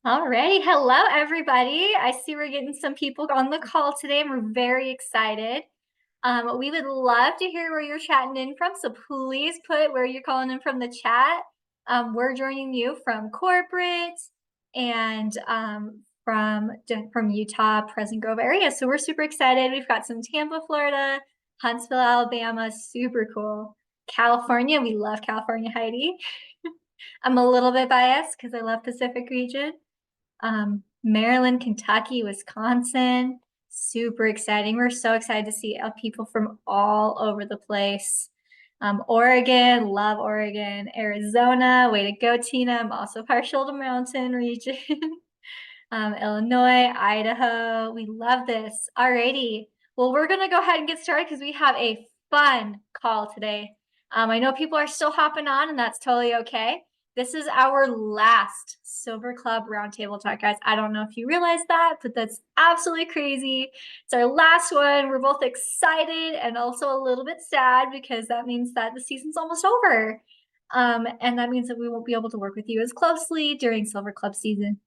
Alrighty, hello everybody. I see we're getting some people on the call today, and we're very excited. We would love to hear where you're chatting in from, so please put where you're calling in from the chat. We're joining you from corporate and from Utah, Pleasant Grove area. So we're super excited. We've got some Tampa, Florida, Huntsville, Alabama, super cool. California, we love California, Heidi. I'm a little bit biased because I love Pacific region. Maryland, Kentucky, Wisconsin. Super exciting. We're so excited to see people from all over the place. Oregon, love Oregon. Arizona, way to go, Tina. I'm also partial to mountain region. Illinois, Idaho. We love this. Alrighty. Well, we're going to go ahead and get started because we have a fun call today. I know people are still hopping on, and that's totally okay. This is our last Silver Club Roundtable Talk, guys. I don't know if you realize that, but that's absolutely crazy. It's our last one. We're both excited and also a little bit sad because that means that the season's almost over. And that means that we won't be able to work with you as closely during Silver Club season.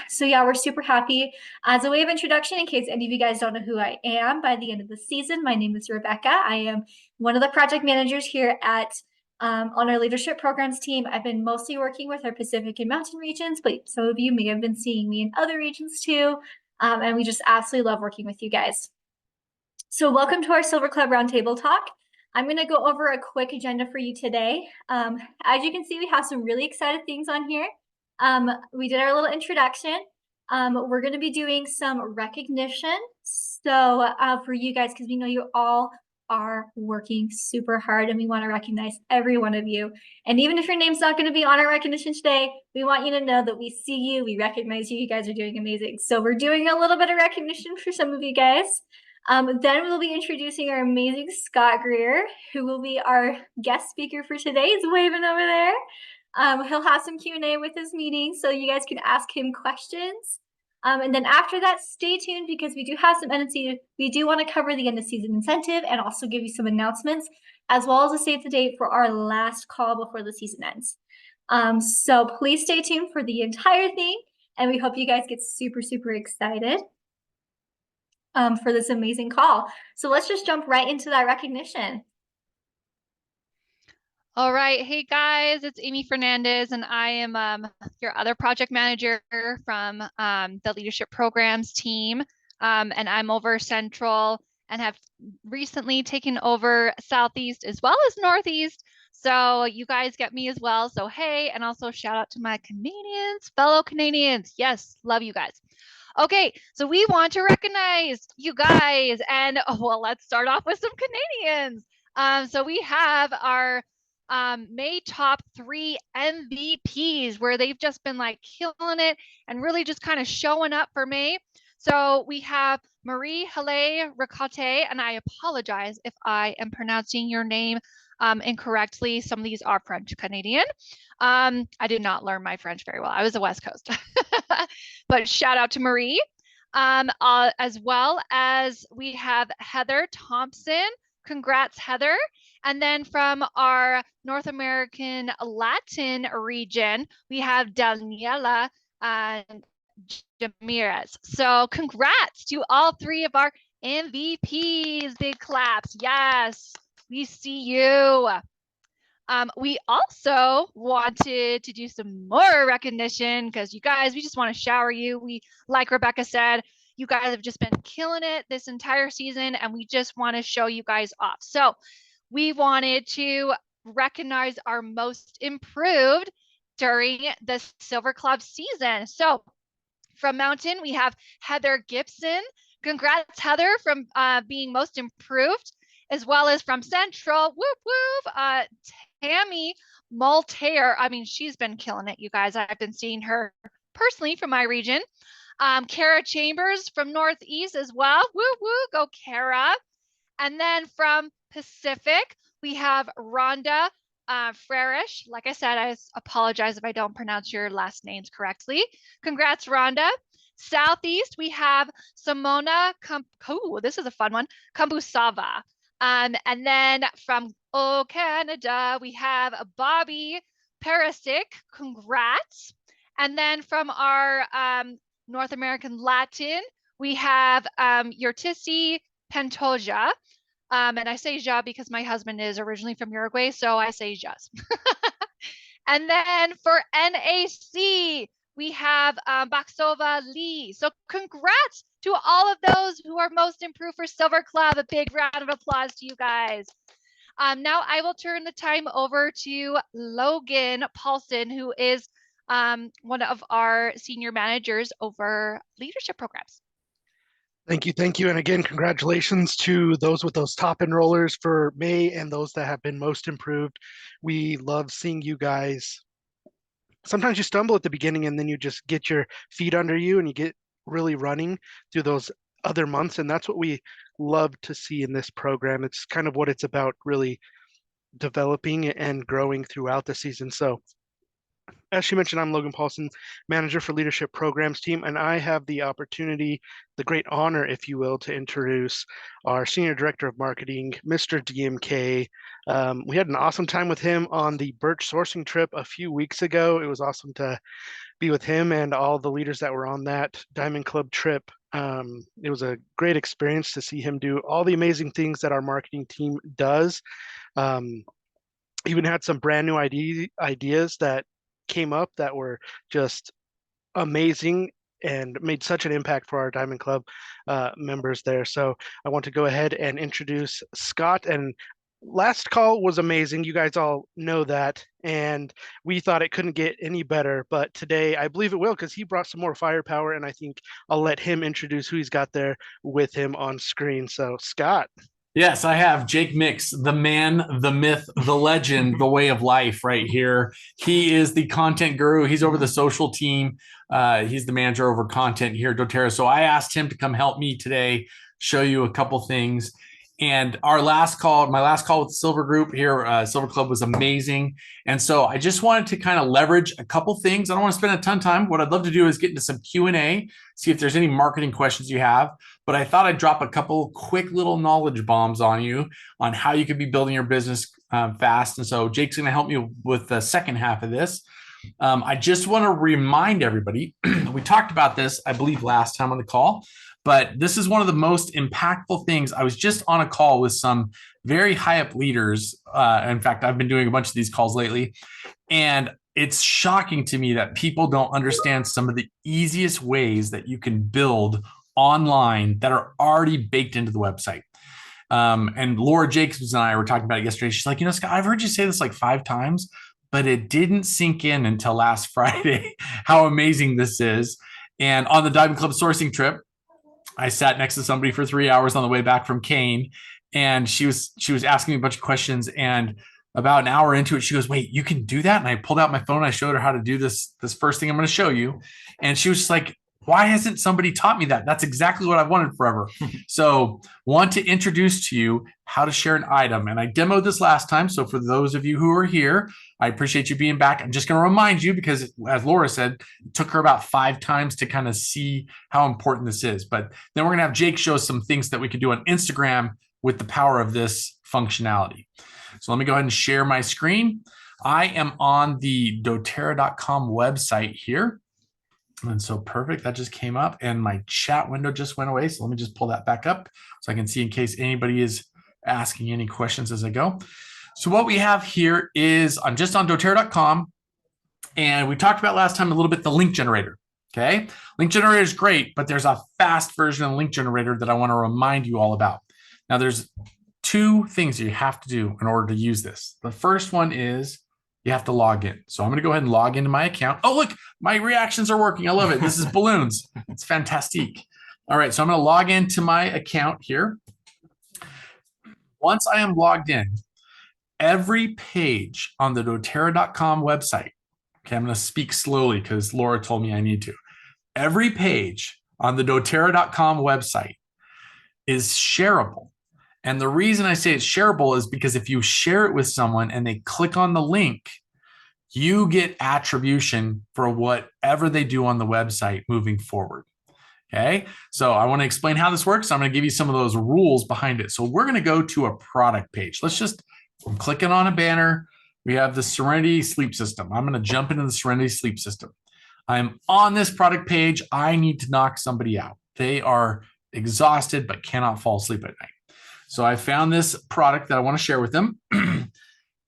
So yeah, we're super happy. As a way of introduction, in case any of you guys don't know who I am, by the end of the season, my name is Rebecca. I am one of the project managers here at on our leadership programs team. I've been mostly working with our Pacific and Mountain regions, but some of you may have been seeing me in other regions too. And we just absolutely love working with you guys. So welcome to our Silver Club Roundtable Talk. I'm going to go over a quick agenda for you today. As you can see, we have some really exciting things on here. We did our little introduction. We're going to be doing some recognition. So for you guys, because we know you all are working super hard and we want to recognize every one of you. And even if your name's not going to be on our recognition today, we want you to know that we see you, we recognize you, you guys are doing amazing. So we're doing a little bit of recognition for some of you guys. Then we'll be introducing our amazing Scott Greer, who will be our guest speaker for today. He's waving over there. He'll have some Q&A with his meeting, so you guys can ask him questions. And then after that, stay tuned because we do have some NC. We do want to cover the end of season incentive and also give you some announcements, as well as a save the date for our last call before the season ends. So please stay tuned for the entire thing, and we hope you guys get super, super excited for this amazing call. So let's just jump right into that recognition. All right. Hey guys, it's Amy Fernandez, and I am your other project manager from the leadership programs team. And I'm over Central and have recently taken over Southeast as well as Northeast. So you guys get me as well. So hey, and also shout out to my Canadians, fellow Canadians. Yes, love you guys. Okay, so we want to recognize you guys, and well, let's start off with some Canadians. So we have our May top 3 MVPs where they've just been like killing it and really just kind of showing up for May. So we have Marie Hele Ricote, and I apologize if I am pronouncing your name incorrectly. Some of these are French Canadian. I did not learn my French very well. I was the West Coast. But shout out to Marie. As well as we have Heather Thompson. Congrats, Heather. And then from our North American Latin region, we have Daniela and Jamirez. So congrats to all 3 of our MVPs. Big claps. Yes, we see you. We also wanted to do some more recognition because you guys, we just want to shower you. We, like Rebecca said, you guys have just been killing it this entire season, and we just want to show you guys off. So we wanted to recognize our most improved during the Silver Club season. So from Mountain, we have Heather Gibson. Congrats, Heather, from being most improved, as well as from Central, whoop, whoop, Tammy Maltaire. I mean, she's been killing it, you guys. I've been seeing her personally from my region. Kara Chambers from Northeast as well. Woo, woo, go Kara. And then from Pacific, we have Rhonda Frerish. Like I said, I apologize if I don't pronounce your last names correctly. Congrats, Rhonda. Southeast, we have Simona this is a fun one, Kambusava. And then from Canada, we have Bobby Perisic. Congrats. And then from our North American Latin, we have Yortisi Pantoja. And I say Ja because my husband is originally from Uruguay, so I say Jas. And then for NAC, we have Baksova Lee. So congrats to all of those who are most improved for Silver Club. A big round of applause to you guys. Now I will turn the time over to Logan Paulson, who is one of our senior managers over leadership programs. Thank you. Thank you. And again, congratulations to those with those top enrollers for May and those that have been most improved. We love seeing you guys. Sometimes you stumble at the beginning and then you just get your feet under you and you get really running through those other months. And that's what we love to see in this program. It's kind of what it's about, really developing and growing throughout the season. So as she mentioned, I'm Logan Paulson, manager for leadership programs team, and I have the opportunity, the great honor, if you will, to introduce our senior director of marketing, Mr. DMK. We had an awesome time with him on the Birch sourcing trip a few weeks ago. It was awesome to be with him and all the leaders that were on that Diamond Club trip. It was a great experience to see him do all the amazing things that our marketing team does. Even had some brand new ideas that came up that were just amazing and made such an impact for our Diamond Club members there. So I want to go ahead and introduce Scott. And last call was amazing. You guys all know that. And we thought it couldn't get any better. But today I believe it will, because he brought some more firepower. And I think I'll let him introduce who he's got there with him on screen. So Scott. Yes, I have Jake Mix, the man, the myth, the legend, the way of life right here. He is the content guru. He's over the social team. He's the manager over content here at doTERRA. So I asked him to come help me today, show you a couple things. And my last call with Silver Group here, Silver Club, was amazing. And so I just wanted to kind of leverage a couple things. I don't want to spend a ton of time. What I'd love to do is get into some Q&A, see if there's any marketing questions you have. But I thought I'd drop a couple quick little knowledge bombs on you on how you could be building your business fast. And so Jake's going to help me with the second half of this. I just want to remind everybody, we talked about this, I believe, last time on the call, but this is one of the most impactful things. I was just on a call with some very high up leaders. In fact, I've been doing a bunch of these calls lately, and it's shocking to me that people don't understand some of the easiest ways that you can build online that are already baked into the website. And Laura Jacobs and I were talking about it yesterday. She's like, Scott, I've heard you say this like 5 times, but it didn't sink in until last Friday how amazing this is. And on the Diamond Club sourcing trip, I sat next to somebody for 3 hours on the way back from Kane, and she was asking me a bunch of questions. And about an hour into it, she goes, "Wait, you can do that?" And I pulled out my phone. I showed her how to do this first thing I'm going to show you, and she was just like, "Why hasn't somebody taught me that? That's exactly what I've wanted forever." So want to introduce to you how to share an item. And I demoed this last time. So for those of you who are here, I appreciate you being back. I'm just going to remind you, because as Laura said, it took her about 5 times to kind of see how important this is. But then we're going to have Jake show us some things that we could do on Instagram with the power of this functionality. So let me go ahead and share my screen. I am on the doTERRA.com website here. And so perfect, that just came up and my chat window just went away. So let me just pull that back up so I can see in case anybody is asking any questions as I go. So what we have here is, I'm just on doTERRA.com, and we talked about last time a little bit the link generator. Okay, link generator is great, but there's a fast version of link generator that I want to remind you all about. Now there's 2 things you have to do in order to use this. The first one is you have to log in. So I'm going to go ahead and log into my account. Oh, look, my reactions are working. I love it. This is balloons. It's fantastic. All right, so I'm going to log into my account here. Once I am logged in, every page on the doTERRA.com website, okay, I'm going to speak slowly because Laura told me I need to. Every page on the doTERRA.com website is shareable. And the reason I say it's shareable is because if you share it with someone and they click on the link, you get attribution for whatever they do on the website moving forward. Okay, so I want to explain how this works. I'm going to give you some of those rules behind it. So we're going to go to a product page. I'm clicking on a banner. We have the Serenity Sleep System. I'm going to jump into the Serenity Sleep System. I'm on this product page. I need to knock somebody out. They are exhausted but cannot fall asleep at night. So I found this product that I want to share with them.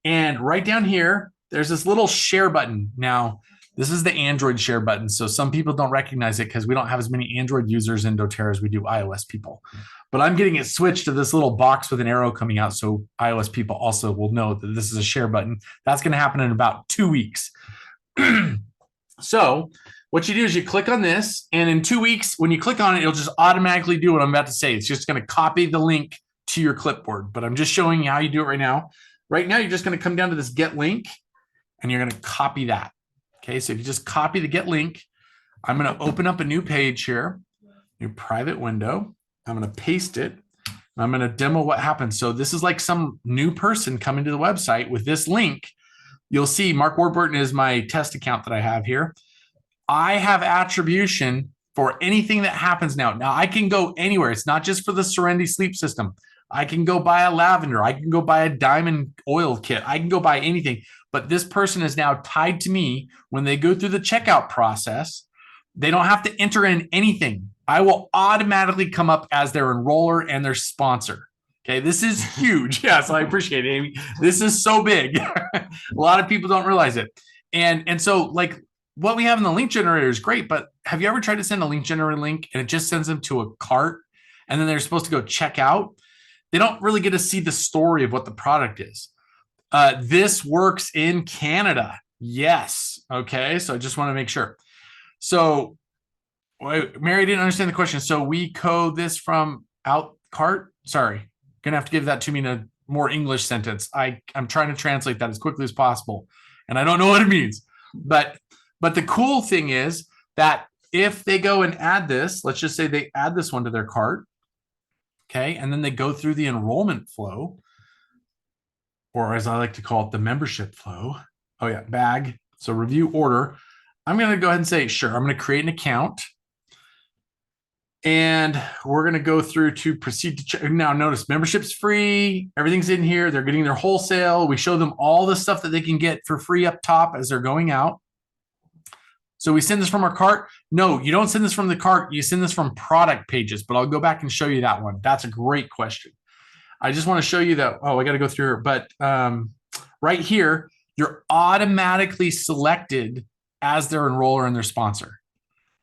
And right down here, there's this little share button. Now, this is the Android share button. So some people don't recognize it because we don't have as many Android users in doTERRA as we do iOS people. But I'm getting it switched to this little box with an arrow coming out so iOS people also will know that this is a share button. That's going to happen in about 2 weeks. So what you do is you click on this, and in 2 weeks, when you click on it, it'll just automatically do what I'm about to say. It's just going to copy the link to your clipboard. But I'm just showing you how you do it right now. Right now, you're just going to come down to this get link, and you're going to copy that. Okay, so if you just copy the get link, I'm going to open up a new page here, new private window. I'm going to paste it. I'm going to demo what happens. So this is like some new person coming to the website with this link. You'll see Mark Warburton is my test account that I have here. I have attribution for anything that happens now. Now I can go anywhere. It's not just for the Serenity sleep system. I can go buy a lavender. I can go buy a diamond oil kit. I can go buy anything. But this person is now tied to me. When they go through the checkout process, they don't have to enter in anything. I will automatically come up as their enroller and their sponsor. Okay, this is huge. Yes, I appreciate it, Amy. This is so big. A lot of people don't realize it. And so like what we have in the link generator is great, but have you ever tried to send a link generator link and it just sends them to a cart and then they're supposed to go check out? They don't really get to see the story of what the product is. This works in Canada. Yes. Okay. So I just want to make sure. So Mary didn't understand the question. So we code this from out cart. Sorry. Gonna have to give that to me in a more English sentence. I'm trying to translate that as quickly as possible. And I don't know what it means. But the cool thing is that if they go and add this, let's just say they add this one to their cart. Okay, and then they go through the enrollment flow, or as I like to call it, the membership flow. Oh yeah, bag. So review order. I'm going to go ahead and say, sure, I'm going to create an account. And we're going to go through to proceed to check. Now notice membership's free. Everything's in here. They're getting their wholesale. We show them all the stuff that they can get for free up top as they're going out. So we send this from our cart. No, you don't send this from the cart. You send this from product pages, but I'll go back and show you that one. That's a great question. I just want to show you that. Oh, I got to go through here. But right here, you're automatically selected as their enroller and their sponsor.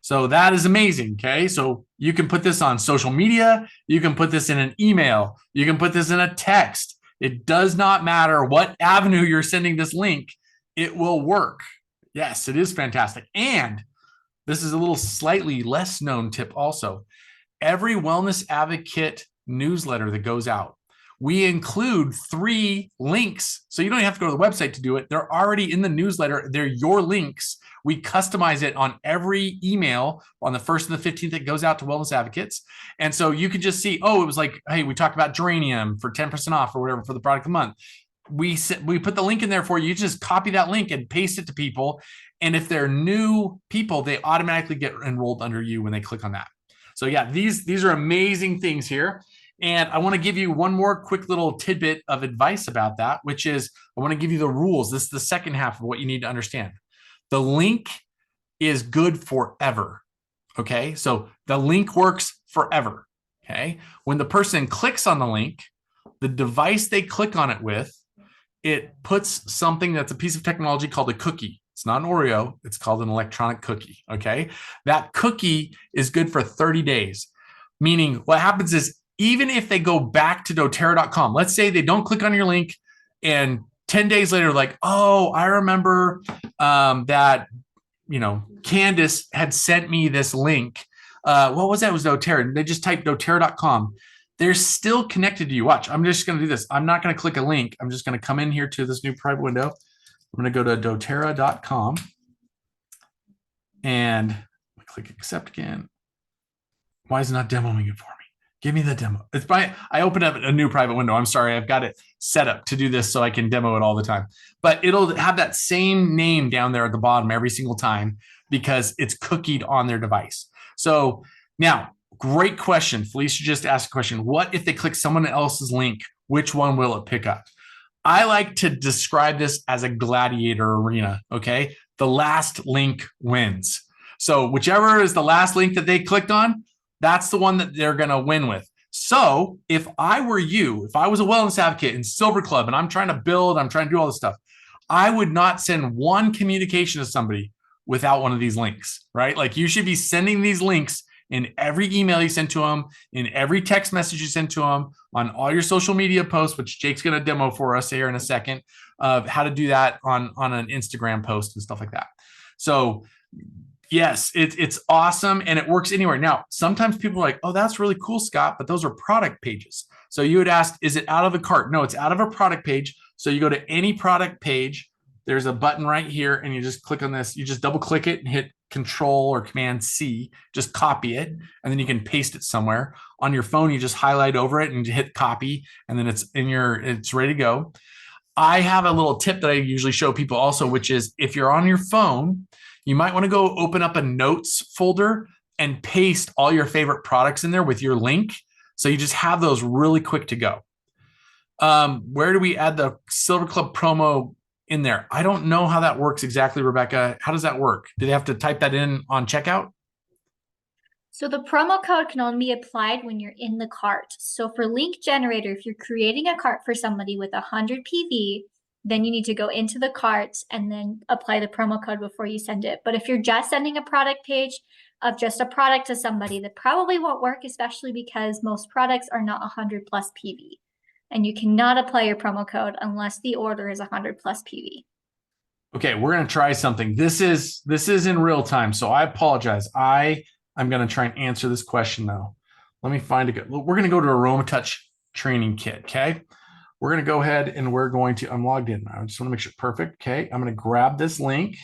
So that is amazing. Okay. So you can put this on social media. You can put this in an email. You can put this in a text. It does not matter what avenue you're sending this link. It will work. Yes, it is fantastic. And this is a little slightly less known tip also. Every Wellness Advocate newsletter that goes out, we include 3 links. So you don't have to go to the website to do it. They're already in the newsletter. They're your links. We customize it on every email on the 1st and the 15th that goes out to Wellness Advocates. And so you could just see, oh, it was like, hey, we talked about geranium for 10% off or whatever for the product of the month. We put the link in there for you. You just copy that link and paste it to people. And if they're new people, they automatically get enrolled under you when they click on that. So yeah, these are amazing things here. And I want to give you one more quick little tidbit of advice about that, which is I want to give you the rules. This is the second half of what you need to understand. The link is good forever. Okay. So the link works forever. Okay. When the person clicks on the link, the device they click on it with, it puts something that's a piece of technology called a cookie. It's not an Oreo. It's called an electronic cookie. Okay. That cookie is good for 30 days. Meaning what happens is even if they go back to doTERRA.com, let's say they don't click on your link and 10 days later, like, oh, I remember that, Candace had sent me this link. What was that? It was doTERRA. They just typed doTERRA.com. They're still connected to you. Watch, I'm just going to do this. I'm not going to click a link. I'm just going to come in here to this new private window. I'm going to go to doTERRA.com and click accept again. Why is it not demoing it for me? Give me the demo. I opened up a new private window. I'm sorry. I've got it set up to do this so I can demo it all the time. But it'll have that same name down there at the bottom every single time because it's cookied on their device. So now, great question. Felicia just asked a question. What if they click someone else's link? Which one will it pick up? I like to describe this as a gladiator arena, okay? the last link wins. So whichever is the last link that they clicked on, that's the one that they're going to win with. So if I were you, if I was a wellness advocate in Silver Club and I'm trying to build, I'm trying to do all this stuff, I would not send one communication to somebody without one of these links, right? Like you should be sending these links in every email you send to them, in every text message you send to them, on all your social media posts, which Jake's going to demo for us here in a second, of how to do that on an Instagram post and stuff like that. So yes, it's awesome and it works anywhere. Now, sometimes people are like, oh, that's really cool, Scott, but those are product pages. So you would ask, is it out of a cart? No, it's out of a product page. So you go to any product page, there's a button right here and you just click on this. You just double click it and hit Control or Command C, just copy it. And then you can paste it somewhere. On your phone, you just highlight over it and hit copy. And then it's ready to go. I have a little tip that I usually show people also, which is if you're on your phone, you might want to go open up a notes folder and paste all your favorite products in there with your link. So you just have those really quick to go. Where do we add the Silver Club promo in there? I don't know how that works exactly, Rebecca. How does that work? Do they have to type that in on checkout? So the promo code can only be applied when you're in the cart. So for link generator, if you're creating a cart for somebody with 100 PV, then you need to go into the cart and then apply the promo code before you send it. But if you're just sending a product page of just a product to somebody, that probably won't work, especially because most products are not 100 plus PV. And you cannot apply your promo code unless the order is 100 plus PV. Okay, we're going to try something. This is in real time, so I apologize. I'm going to try and answer this question though. Let me find a good. We're going to go to Aroma Touch training kit. Okay, we're going to go ahead and we're going to. I'm logged in. I just want to make sure perfect. Okay, I'm going to grab this link.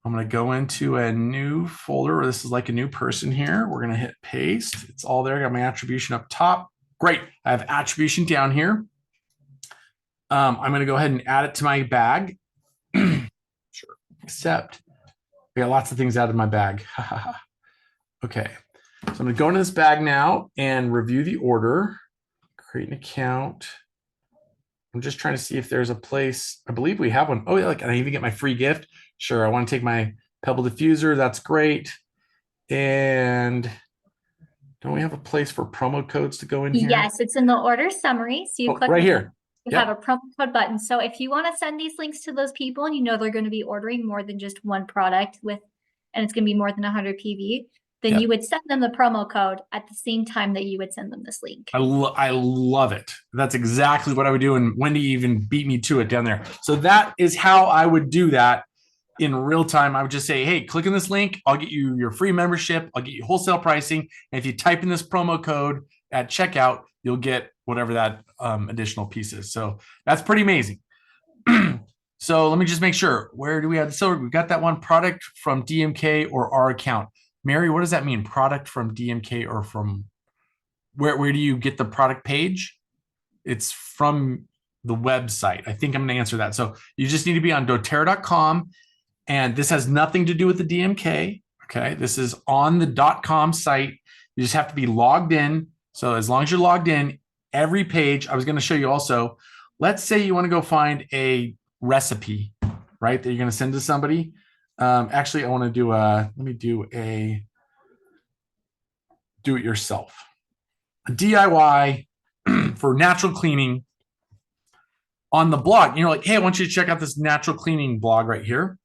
I'm going to go into a new folder. This is like a new person here. We're going to hit paste. It's all there. I got my attribution up top. Great. I have attribution down here. I'm going to go ahead and add it to my bag. Sure. Accept. I got lots of things out of my bag. Okay. So I'm going to go into this bag now and review the order. Create an account. I'm just trying to see if there's a place. I believe we have one. Oh, yeah. Like, can I even get my free gift? Sure. I want to take my Pebble diffuser. That's great. And don't we have a place for promo codes to go in here? Yes, it's in the order summary. So you click right here. You have a promo code button. So if you want to send these links to those people and you know they're going to be ordering more than just one product and it's going to be more than 100 PV, then you would send them the promo code at the same time that you would send them this link. I love it. That's exactly what I would do. And Wendy even beat me to it down there. So that is how I would do that in real time. I would just say, hey, click on this link. I'll get you your free membership. I'll get you wholesale pricing. And if you type in this promo code at checkout, you'll get whatever that additional piece is. So that's pretty amazing. So let me just make sure. Where do we have the silver? We've got that one, product from DMK or our account. Mary, what does that mean? Product from DMK or from where do you get the product page? It's from the website. I think I'm going to answer that. So you just need to be on doTERRA.com. And this has nothing to do with the DMK. Okay. This is on the .com site. You just have to be logged in. So as long as you're logged in, every page, I was going to show you also, let's say you want to go find a recipe, right? That you're going to send to somebody. Actually, I want to do let me do a do it yourself. A DIY for natural cleaning on the blog. You're like, hey, I want you to check out this natural cleaning blog right here.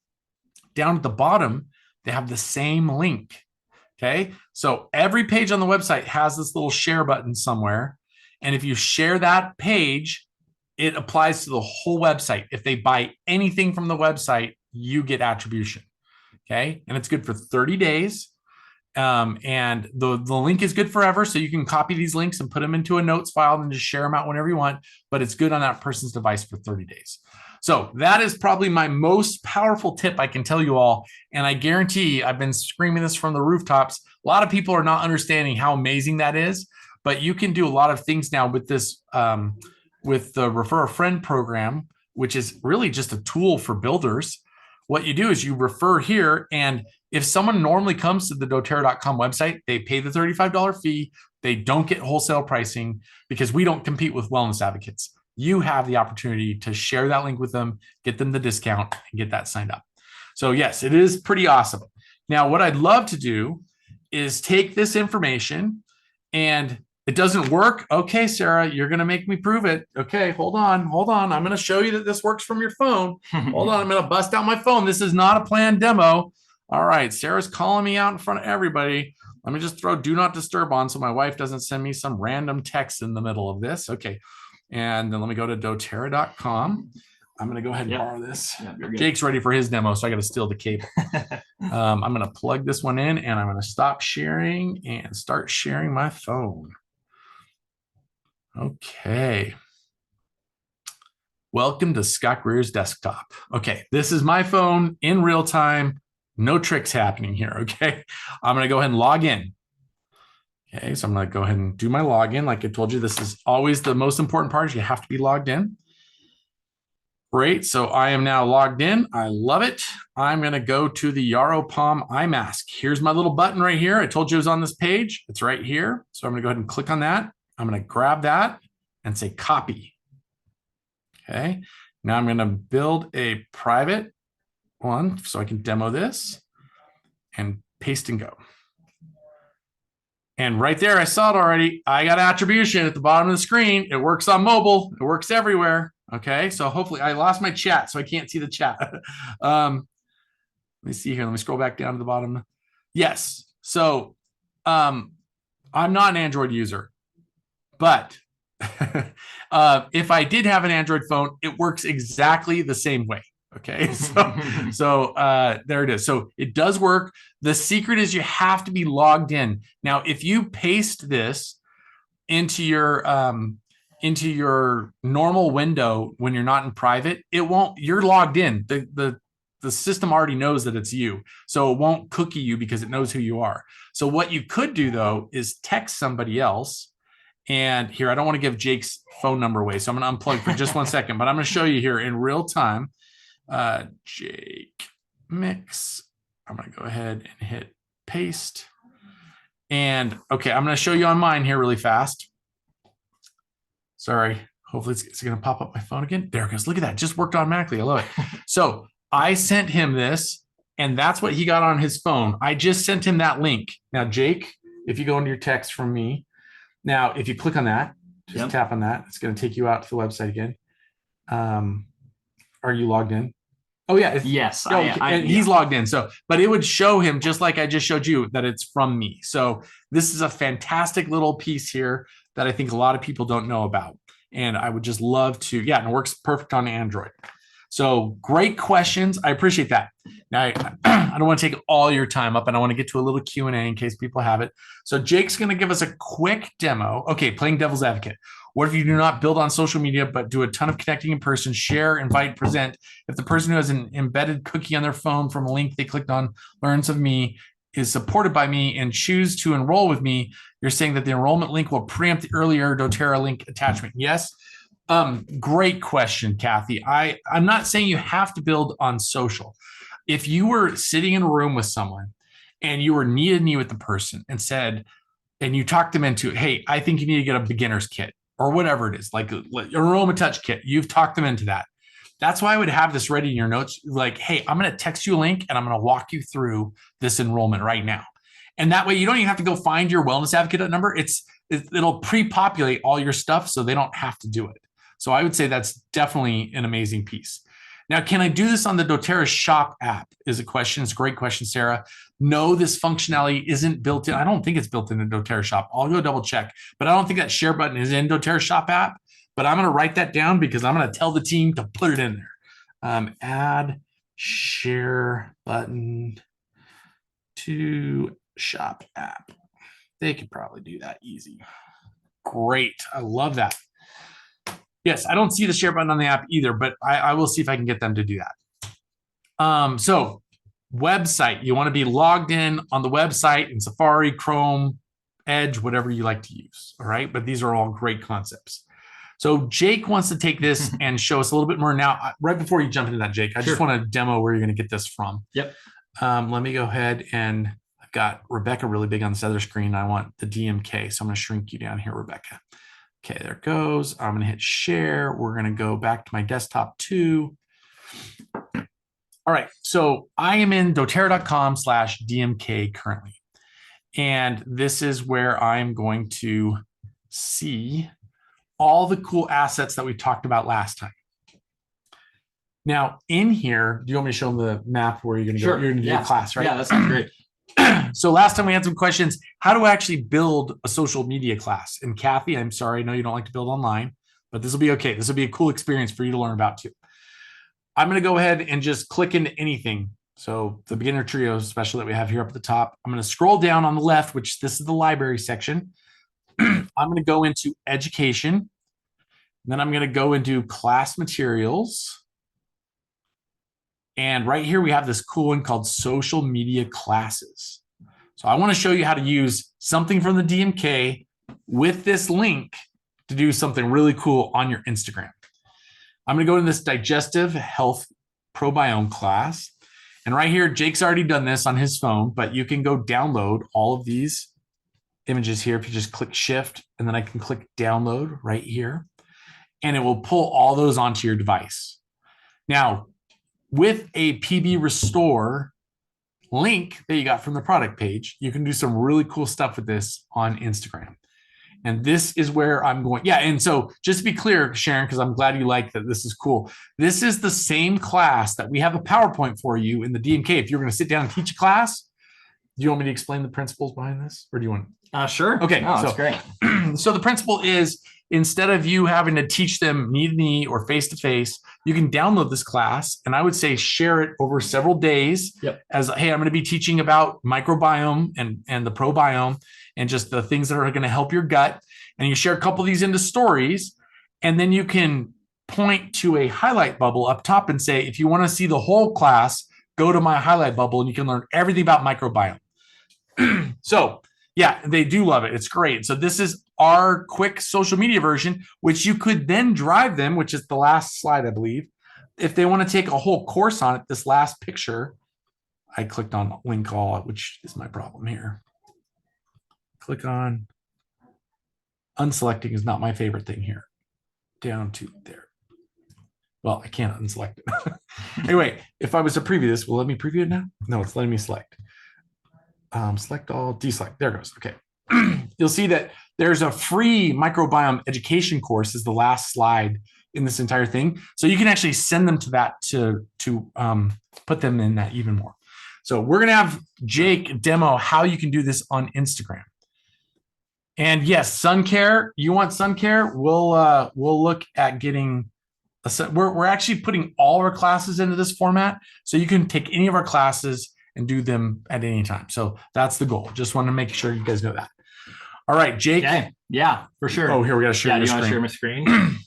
Down at the bottom, they have the same link. Okay. So every page on the website has this little share button somewhere. And if you share that page, it applies to the whole website. If they buy anything from the website, you get attribution. Okay. And it's good for 30 days. And the link is good forever. So you can copy these links and put them into a notes file and just share them out whenever you want. But it's good on that person's device for 30 days. So that is probably my most powerful tip I can tell you all. And I guarantee I've been screaming this from the rooftops. A lot of people are not understanding how amazing that is, but you can do a lot of things now with this, with the Refer a Friend program, which is really just a tool for builders. What you do is you refer here. And if someone normally comes to the doTERRA.com website, they pay the $35 fee. They don't get wholesale pricing because we don't compete with wellness advocates. you have the opportunity to share that link with them, get them the discount, and get that signed up. So yes, it is pretty awesome. Now, what I'd love to do is take this information, and it doesn't work. Okay, Sarah, you're going to make me prove it. Okay, hold on. I'm going to show you that this works from your phone. Hold on. I'm going to bust out my phone. This is not a planned demo. All right. Sarah's calling me out in front of everybody. Let me just throw do not disturb on so my wife doesn't send me some random text in the middle of this. Okay. And then let me go to doterra.com. I'm going to go ahead and borrow this. Jake's ready for his demo, so I got to steal the cable. I'm going to plug this one in, and I'm going to stop sharing and start sharing my phone. Okay. Welcome to Scott Greer's desktop. Okay, this is my phone in real time. No tricks happening here, okay? I'm going to go ahead and log in. Okay, so I'm going to go ahead and do my login. Like I told you, this is always the most important part. You have to be logged in. Great, so I am now logged in. I love it. I'm going to go to the Yarrow Palm eye mask. Here's my little button right here. I told you it was on this page. It's right here. So I'm going to go ahead and click on that. I'm going to grab that and say copy. Okay, now I'm going to build a private one so I can demo this and paste and go. And right there, I saw it already. I got attribution at the bottom of the screen. It works on mobile. It works everywhere. Okay, so hopefully I lost my chat, so I can't see the chat. Let me see here. Let me scroll back down to the bottom. Yes, so I'm not an Android user, but if I did have an Android phone, it works exactly the same way. Okay, so there it is. So it does work. The secret is you have to be logged in. Now, if you paste this into your normal window when you're not in private, it won't. You're logged in. The system already knows that it's you, so it won't cookie you because it knows who you are. So what you could do though is text somebody else. And here, I don't want to give Jake's phone number away, so I'm going to unplug for just 1 second. But I'm going to show you here in real time. Jake Mix. I'm going to go ahead and hit paste. And okay, I'm going to show you on mine here really fast. Sorry. Hopefully it's going to pop up my phone again. There it goes. Look at that. It just worked automatically. I love it. So I sent him this, and that's what he got on his phone. I just sent him that link. Now, Jake, if you go into your text from me, now if you click on that, just tap on that. It's going to take you out to the website again. Are you logged in? Oh yeah. Yes. He's logged in. So, but it would show him just like I just showed you that it's from me. So this is a fantastic little piece here that I think a lot of people don't know about. And I would just love to, and it works perfect on Android. So great questions. I appreciate that. Now, I don't want to take all your time up, and I want to get to a little Q&A in case people have it. So Jake's going to give us a quick demo. Okay, playing devil's advocate. What if you do not build on social media, but do a ton of connecting in person, share, invite, present? If the person who has an embedded cookie on their phone from a link they clicked on learns of me, is supported by me, and choose to enroll with me, you're saying that the enrollment link will preempt the earlier doTERRA link attachment. Yes? Great question, Kathy. I'm not saying you have to build on social. If you were sitting in a room with someone and you were knee to knee with the person and said, and you talked them into, hey, I think you need to get a beginner's kit or whatever it is, like an Aroma Touch kit. You've talked them into that. That's why I would have this ready in your notes. Like, hey, I'm going to text you a link and I'm going to walk you through this enrollment right now. And that way you don't even have to go find your wellness advocate number. It'll pre-populate all your stuff so they don't have to do it. So I would say that's definitely an amazing piece. Now, can I do this on the doTERRA Shop app is a question. It's a great question, Sarah. No, this functionality isn't built in. I don't think it's built in the doTERRA Shop. I'll go double check, but I don't think that share button is in doTERRA Shop app, but I'm going to write that down because I'm going to tell the team to put it in there. Add share button to Shop app. They could probably do that easy. Great. I love that. Yes, I don't see the share button on the app either, but I will see if I can get them to do that. So website, you want to be logged in on the website in Safari, Chrome, Edge, whatever you like to use. All right. But these are all great concepts. So Jake wants to take this and show us a little bit more. Now, right before you jump into that, Jake, I just want to demo where you're going to get this from. Yep. Let me go ahead, and I've got Rebecca really big on this other screen. I want the DMK. So I'm going to shrink you down here, Rebecca. Okay, there it goes. I'm going to hit share. We're going to go back to my desktop too. All right, so I am in doterra.com/DMK currently. And this is where I'm going to see all the cool assets that we talked about last time. Now, in here, do you want me to show them the map where you're going to go? You're going to do the class, right? Yeah, that sounds great. So last time we had some questions. How do I actually build a social media class? And Kathy, I'm sorry, I know you don't like to build online, but this will be okay. This will be a cool experience for you to learn about too. I'm going to go ahead and just click into anything. So the beginner trios, especially that we have here up at the top, I'm going to scroll down on the left, which this is the library section. I'm going to go into education. And then I'm going to go into class materials. And right here, we have this cool one called social media classes. So I want to show you how to use something from the DMK with this link to do something really cool on your Instagram. I'm going to go to this digestive health probiome class. And right here, Jake's already done this on his phone, but you can go download all of these images here. If you just click shift, and then I can click download right here, and it will pull all those onto your device. Now, with a PB Restore link that you got from the product page, you can do some really cool stuff with this on Instagram. And this is where I'm going. Yeah, and so just to be clear, Sharon, because I'm glad you like that this is cool. This is the same class that we have a PowerPoint for you in the DMK. If you're going to sit down and teach a class, do you want me to explain the principles behind this? Or do you want? Sure. Okay. No, so, that's great. So the principle is, instead of you having to teach them knee-to-knee or face-to-face, you can download this class, and I would say share it over several days. Yep. As, hey, I'm going to be teaching about microbiome and the probiome and just the things that are going to help your gut. And you share a couple of these into stories, and then you can point to a highlight bubble up top and say, if you want to see the whole class, go to my highlight bubble, and you can learn everything about microbiome. So yeah, they do love it. It's great. So this is our quick social media version, which you could then drive them, which is the last slide, I believe. If they want to take a whole course on it, this last picture, I clicked on link all, which is my problem here. Click on. Unselecting is not my favorite thing here. Down to there. Well, I can't unselect it. Anyway, if I was to preview this, will it let me preview it now? No, it's letting me select. Select all, deselect. There it goes. Okay. You'll see that there's a free microbiome education course is the last slide in this entire thing. So you can actually send them to that to put them in that even more. So we're going to have Jake demo how you can do this on Instagram. And yes, sun care. You want sun care? We'll look at getting. We're actually putting all our classes into this format, so you can take any of our classes and do them at any time. So that's the goal. Just want to make sure you guys know that. All right, Jake. Okay. Yeah, for sure. Oh, here we got to share your screen. screen. You want to share my screen?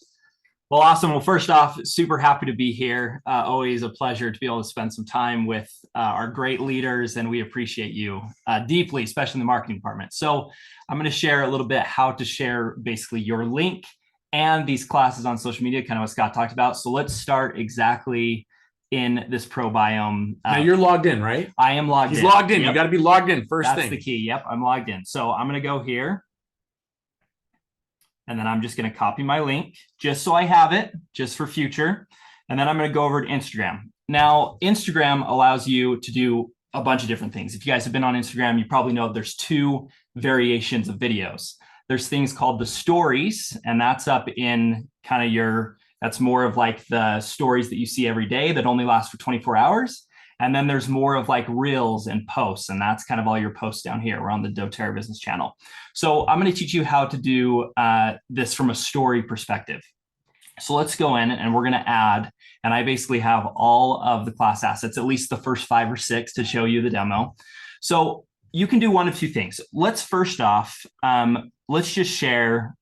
Well, awesome. Well, first off, super happy to be here. Always a pleasure to be able to spend some time with our great leaders, and we appreciate you deeply, especially in the marketing department. So I'm going to share a little bit how to share basically your link and these classes on social media, kind of what Scott talked about. So let's start exactly in this probiome. Now you're logged in, right? I am logged in. He's logged in. Yep. You got to be logged in first That's thing. the key. Yep, I'm logged in. So I'm going to go here. And then I'm just going to copy my link just so I have it, just for future. And then I'm going to go over to Instagram. Now, Instagram allows you to do a bunch of different things. If you guys have been on Instagram, you probably know there's two variations of videos. There's things called the stories, and that's up in kind of that's more of like the stories that you see every day that only last for 24 hours. And then there's more of like reels and posts, and that's kind of all your posts down here. We're on the doTERRA business channel. So I'm going to teach you how to do this from a story perspective. So let's go in and we're going to add, and I basically have all of the class assets, at least the first 5 or 6 to show you the demo. So you can do one of two things. Let's first off, let's just share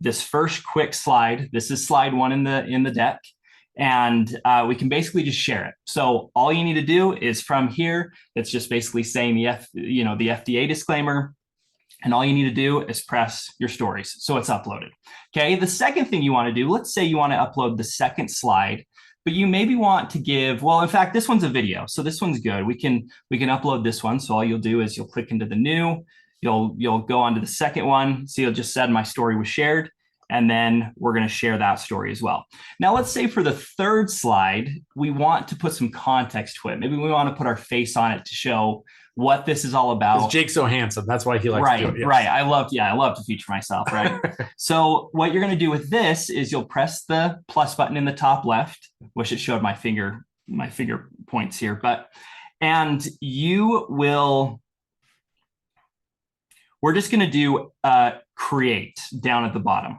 this first quick slide. This is slide 1 in the deck. And we can basically just share it. So all you need to do is from here, it's just basically saying the FDA disclaimer. And all you need to do is press your stories. So it's uploaded. Okay. The second thing you want to do, let's say you want to upload the second slide, but you maybe want to give, well, in fact, this one's a video. So this one's good. We can upload this one. So all you'll do is you'll click into the new, You'll go on to the second one. So you'll just said my story was shared, and then we're going to share that story as well. Now, let's say for the third slide, we want to put some context to it. Maybe we want to put our face on it to show what this is all about. Jake's so handsome. That's why he likes to do it. Yes. Right. I love to feature myself. Right. So what you're going to do with this is you'll press the plus button in the top left. Wish it showed my finger points here, and you will. We're just going to do create down at the bottom,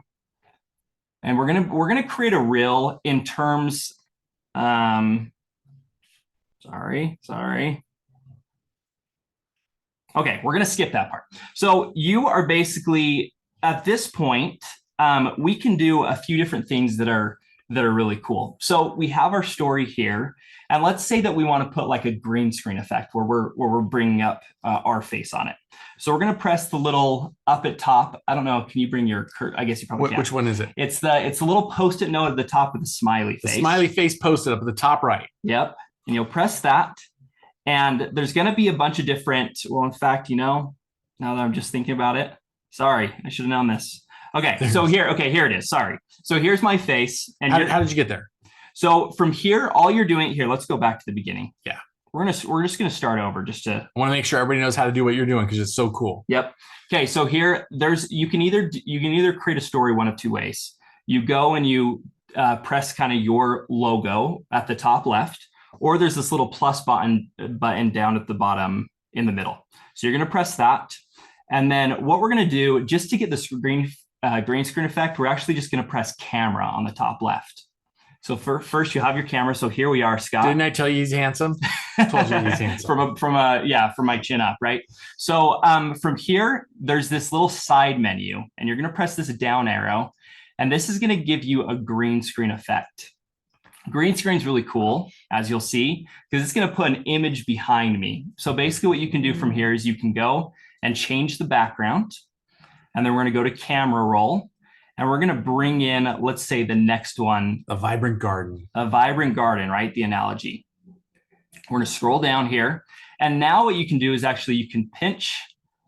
and we're gonna create a reel in terms. Sorry. Okay, we're going to skip that part. So you are basically, at this point, we can do a few different things that are really cool. So we have our story here, and let's say that we want to put like a green screen effect where we're bringing up our face on it. So we're going to press the little up at top. I don't know. Can you bring your? I guess you probably can. Which one is it? It's the little Post-it note at the top with the smiley face. The smiley face posted up at the top right. Yep, and you'll press that. And there's going to be a bunch of different, well, in fact, now that I'm just thinking about it, sorry, I should have known this. Okay, so here it is. Sorry. So here's my face. And how did you get there? So from here, all you're doing here, let's go back to the beginning. Yeah. We're just going to start over just to. I want to make sure everybody knows how to do what you're doing because it's so cool. Yep. Okay, so here you can either create a story one of two ways. You go and you press kind of your logo at the top left. Or there's this little plus button down at the bottom in the middle. So you're going to press that. And then what we're going to do, just to get this green screen effect, we're actually just going to press camera on the top left. So first you have your camera. So here we are, Scott. Didn't I tell you he's handsome? I told you he's handsome. from my chin up, right? So from here, there's this little side menu, and you're going to press this down arrow. And this is going to give you a green screen effect. Green screen is really cool, as you'll see, because it's going to put an image behind me. So basically what you can do from here is you can go and change the background, and then we're going to go to camera roll, and we're going to bring in, let's say, the next one. A vibrant garden. A vibrant garden, right? The analogy. We're going to scroll down here, and now what you can do is actually you can pinch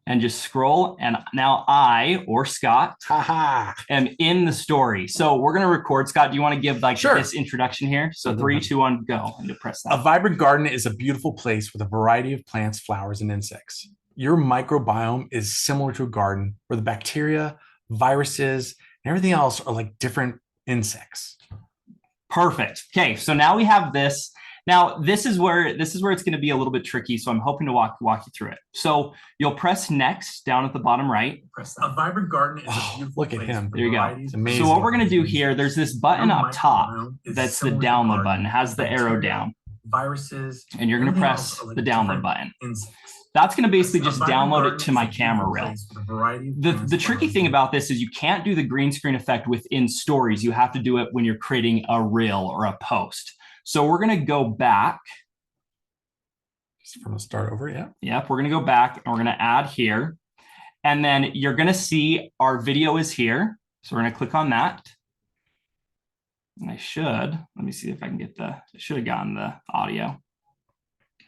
and just scroll. And now I, or Scott, am in the story. So we're going to record. Scott, do you want to give this introduction here? So 3, 2, 1, go. And to press that. A vibrant garden is a beautiful place with a variety of plants, flowers, and insects. Your microbiome is similar to a garden where the bacteria, viruses, and everything else are like different insects. Perfect. Okay, so now we have this. Now, this is where it's going to be a little bit tricky, so I'm hoping to walk you through it. So you'll press next down at the bottom right. A vibrant garden is a beautiful look at place. him. There you go. It's amazing. So what we're going to do here, there's this button up top that's the download button. It has the arrow down. Viruses. And you're going to press the download button. That's going to basically just download it to my camera reel. The tricky thing about this is you can't do the green screen effect within stories. You have to do it when you're creating a reel or a post. So we're going to go back. From the start over, yeah. Yep, we're going to go back and we're going to add here. And then you're going to see our video is here. So we're going to click on that. And let me see if I can get I should have gotten the audio.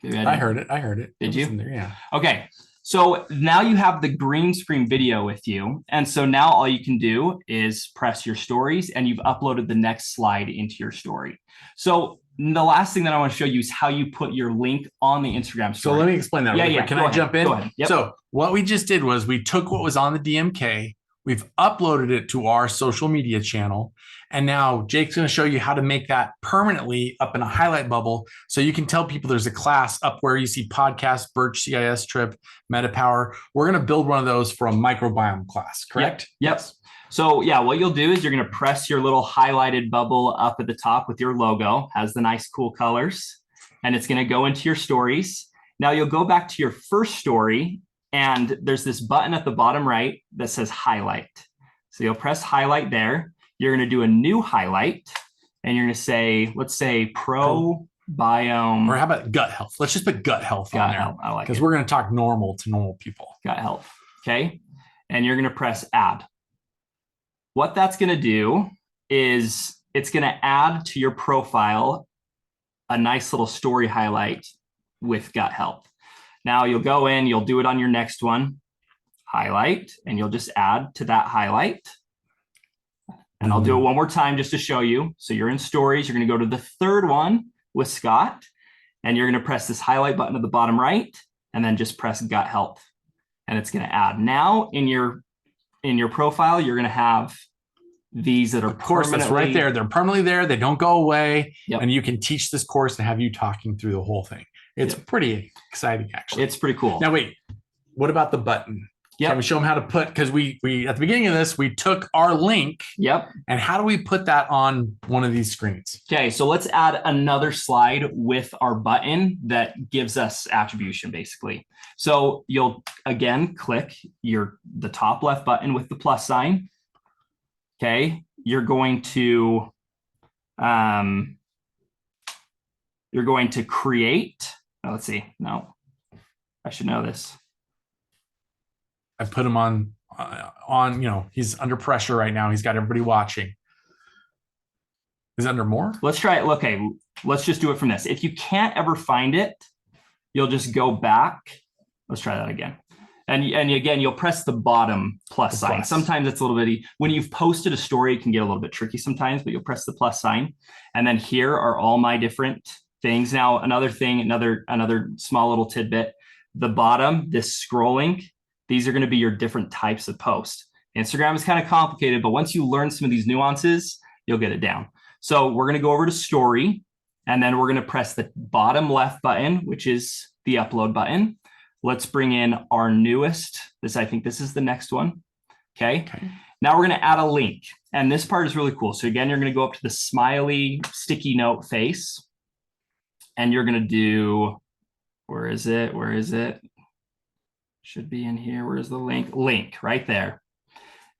I heard it. Did you? There, yeah. Okay. So now you have the green screen video with you. And so now all you can do is press your stories and you've uploaded the next slide into your story. So the last thing that I want to show you is how you put your link on the Instagram story. So let me explain that. Yeah. Can I jump in? Go ahead. Yep. So what we just did was we took what was on the DMK, we've uploaded it to our social media channel. And now Jake's going to show you how to make that permanently up in a highlight bubble. So you can tell people there's a class up where you see podcast, Birch, CIS trip, MetaPower. We're going to build one of those for a microbiome class, correct? Yep. So yeah, what you'll do is you're going to press your little highlighted bubble up at the top with your logo, has the nice cool colors, and it's going to go into your stories. Now you'll go back to your first story and there's this button at the bottom right that says highlight. So you'll press highlight there. You're going to do a new highlight and you're going to say, let's say probiome. Or how about gut health? Let's just put gut health on there. I like it. Because we're going to talk normal to normal people. Gut health. Okay. And you're going to press add. What that's going to do is it's going to add to your profile a nice little story highlight with gut health. Now you'll go in, you'll do it on your next one. highlight, and you'll just add to that highlight. And I'll do it one more time just to show you. So you're in stories. You're going to go to the third one with Scott, and you're going to press this highlight button at the bottom right, and then just press gut health. And it's going to add. Now in your profile, you're going to have these that are of course that's right there. They're permanently there. They don't go away. Yep. And you can teach this course and have you talking through the whole thing. It's pretty exciting, actually. It's pretty cool. Now, wait, what about the button? Yep. Can we show them how to put, because we at the beginning of this, we took our link. Yep. And how do we put that on one of these screens? Okay, so let's add another slide with our button that gives us attribution, basically. So you'll, again, click the top left button with the plus sign. Okay, you're going to create. Oh, let's see. No, I should know this. I put him on, he's under pressure right now. He's got everybody watching. Is it under more? Let's try it. Okay, let's just do it from this. If you can't ever find it, you'll just go back. Let's try that again. And again, you'll press the bottom plus sign. Sometimes it's a little bit, when you've posted a story, it can get a little bit tricky sometimes, but you'll press the plus sign. And then here are all my different things. Now, another thing, another small little tidbit, the bottom, this scrolling, these are going to be your different types of posts. Instagram is kind of complicated, but once you learn some of these nuances, you'll get it down. So we're going to go over to story, and then we're going to press the bottom left button, which is the upload button. Let's bring in our newest. I think this is the next one. Okay. Now we're going to add a link, and this part is really cool. So again, you're going to go up to the smiley sticky note face, and you're going to do, where is it? Should be in here. Where's the link? Link right there.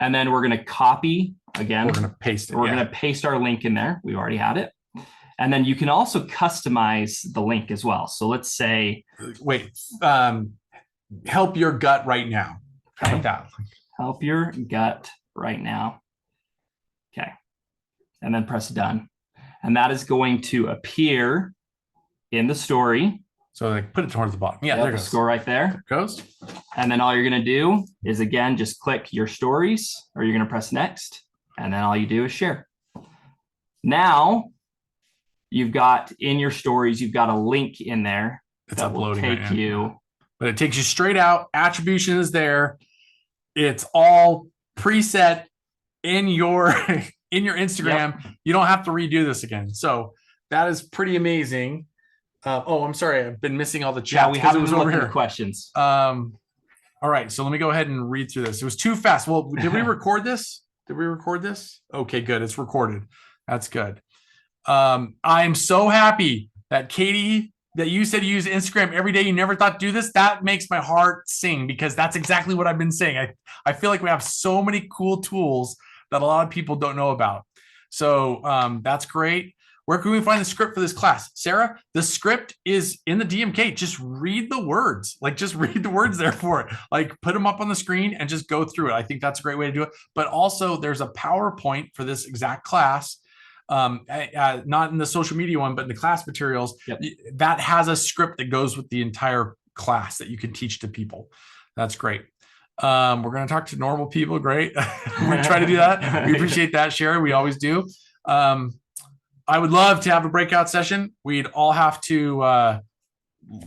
And then we're going to copy again. We're going to paste it. We're going to paste our link in there. We already had it. And then you can also customize the link as well. So let's say, wait, help your gut right now. How about that? Help your gut right now. Okay. And then press done. And that is going to appear in the story. So like put it towards the bottom. Yeah, there it goes. Score right there. There it goes. And then all you're going to do is, again, just click your stories, or you're going to press next. And then all you do is share. Now you've got in your stories, you've got a link in there. It's that uploading will take you. But it takes you straight out. Attribution is there. It's all preset in your Instagram. Yep. You don't have to redo this again. So that is pretty amazing. I'm sorry. I've been missing all the chat. Yeah, we haven't been looking at questions. All right. So let me go ahead and read through this. It was too fast. Well, did we record this? Okay, good. It's recorded. That's good. I'm so happy that Katie, that you said you use Instagram every day. You never thought to do this. That makes my heart sing, because that's exactly what I've been saying. I feel like we have so many cool tools that a lot of people don't know about. So that's great. Where can we find the script for this class? Sarah, the script is in the DMK. Just read the words. Just read the words there for it. Put them up on the screen and just go through it. I think that's a great way to do it. But also there's a PowerPoint for this exact class. Not in the social media one, but in the class materials. Yep. That has a script that goes with the entire class that you can teach to people. That's great. We're going to talk to normal people. Great. We try to do that. We appreciate that, Sherry. We always do. I would love to have a breakout session. We'd all have to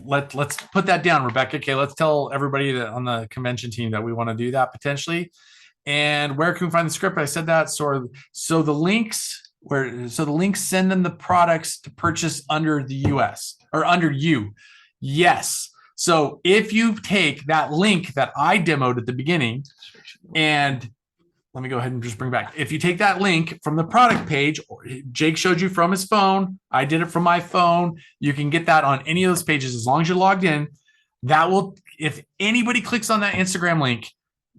let's put that down, Rebecca. Okay, let's tell everybody that on the convention team that we want to do that potentially. And where can we find the script? I said that. So the links send them the products to purchase under the US or under you. Yes. So if you take that link that I demoed at the beginning, and let me go ahead and just bring back. If you take that link from the product page, Jake showed you from his phone. I did it from my phone. You can get that on any of those pages as long as you're logged in. That will, if anybody clicks on that Instagram link,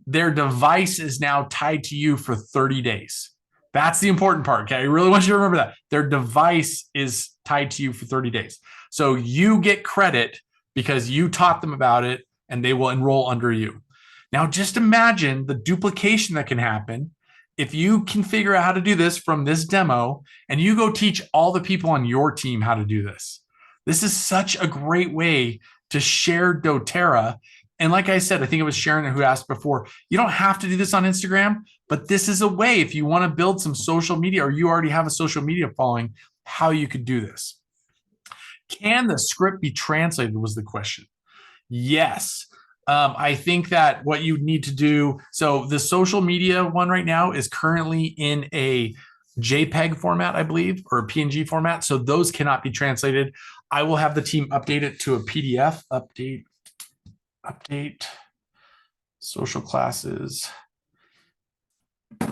their device is now tied to you for 30 days. That's the important part. Okay. I really want you to remember that. Their device is tied to you for 30 days. So you get credit because you taught them about it, and they will enroll under you. Now, just imagine the duplication that can happen if you can figure out how to do this from this demo, and you go teach all the people on your team how to do this. This is such a great way to share doTERRA And like I said, I think it was Sharon who asked before, you don't have to do this on Instagram, but this is a way if you want to build some social media or you already have a social media following, how you could do this. Can the script be translated was the question. Yes. I think that what you need to do, so the social media one right now is currently in a JPEG format, I believe, or a PNG format. So those cannot be translated. I will have the team update it to a PDF. Update social classes. I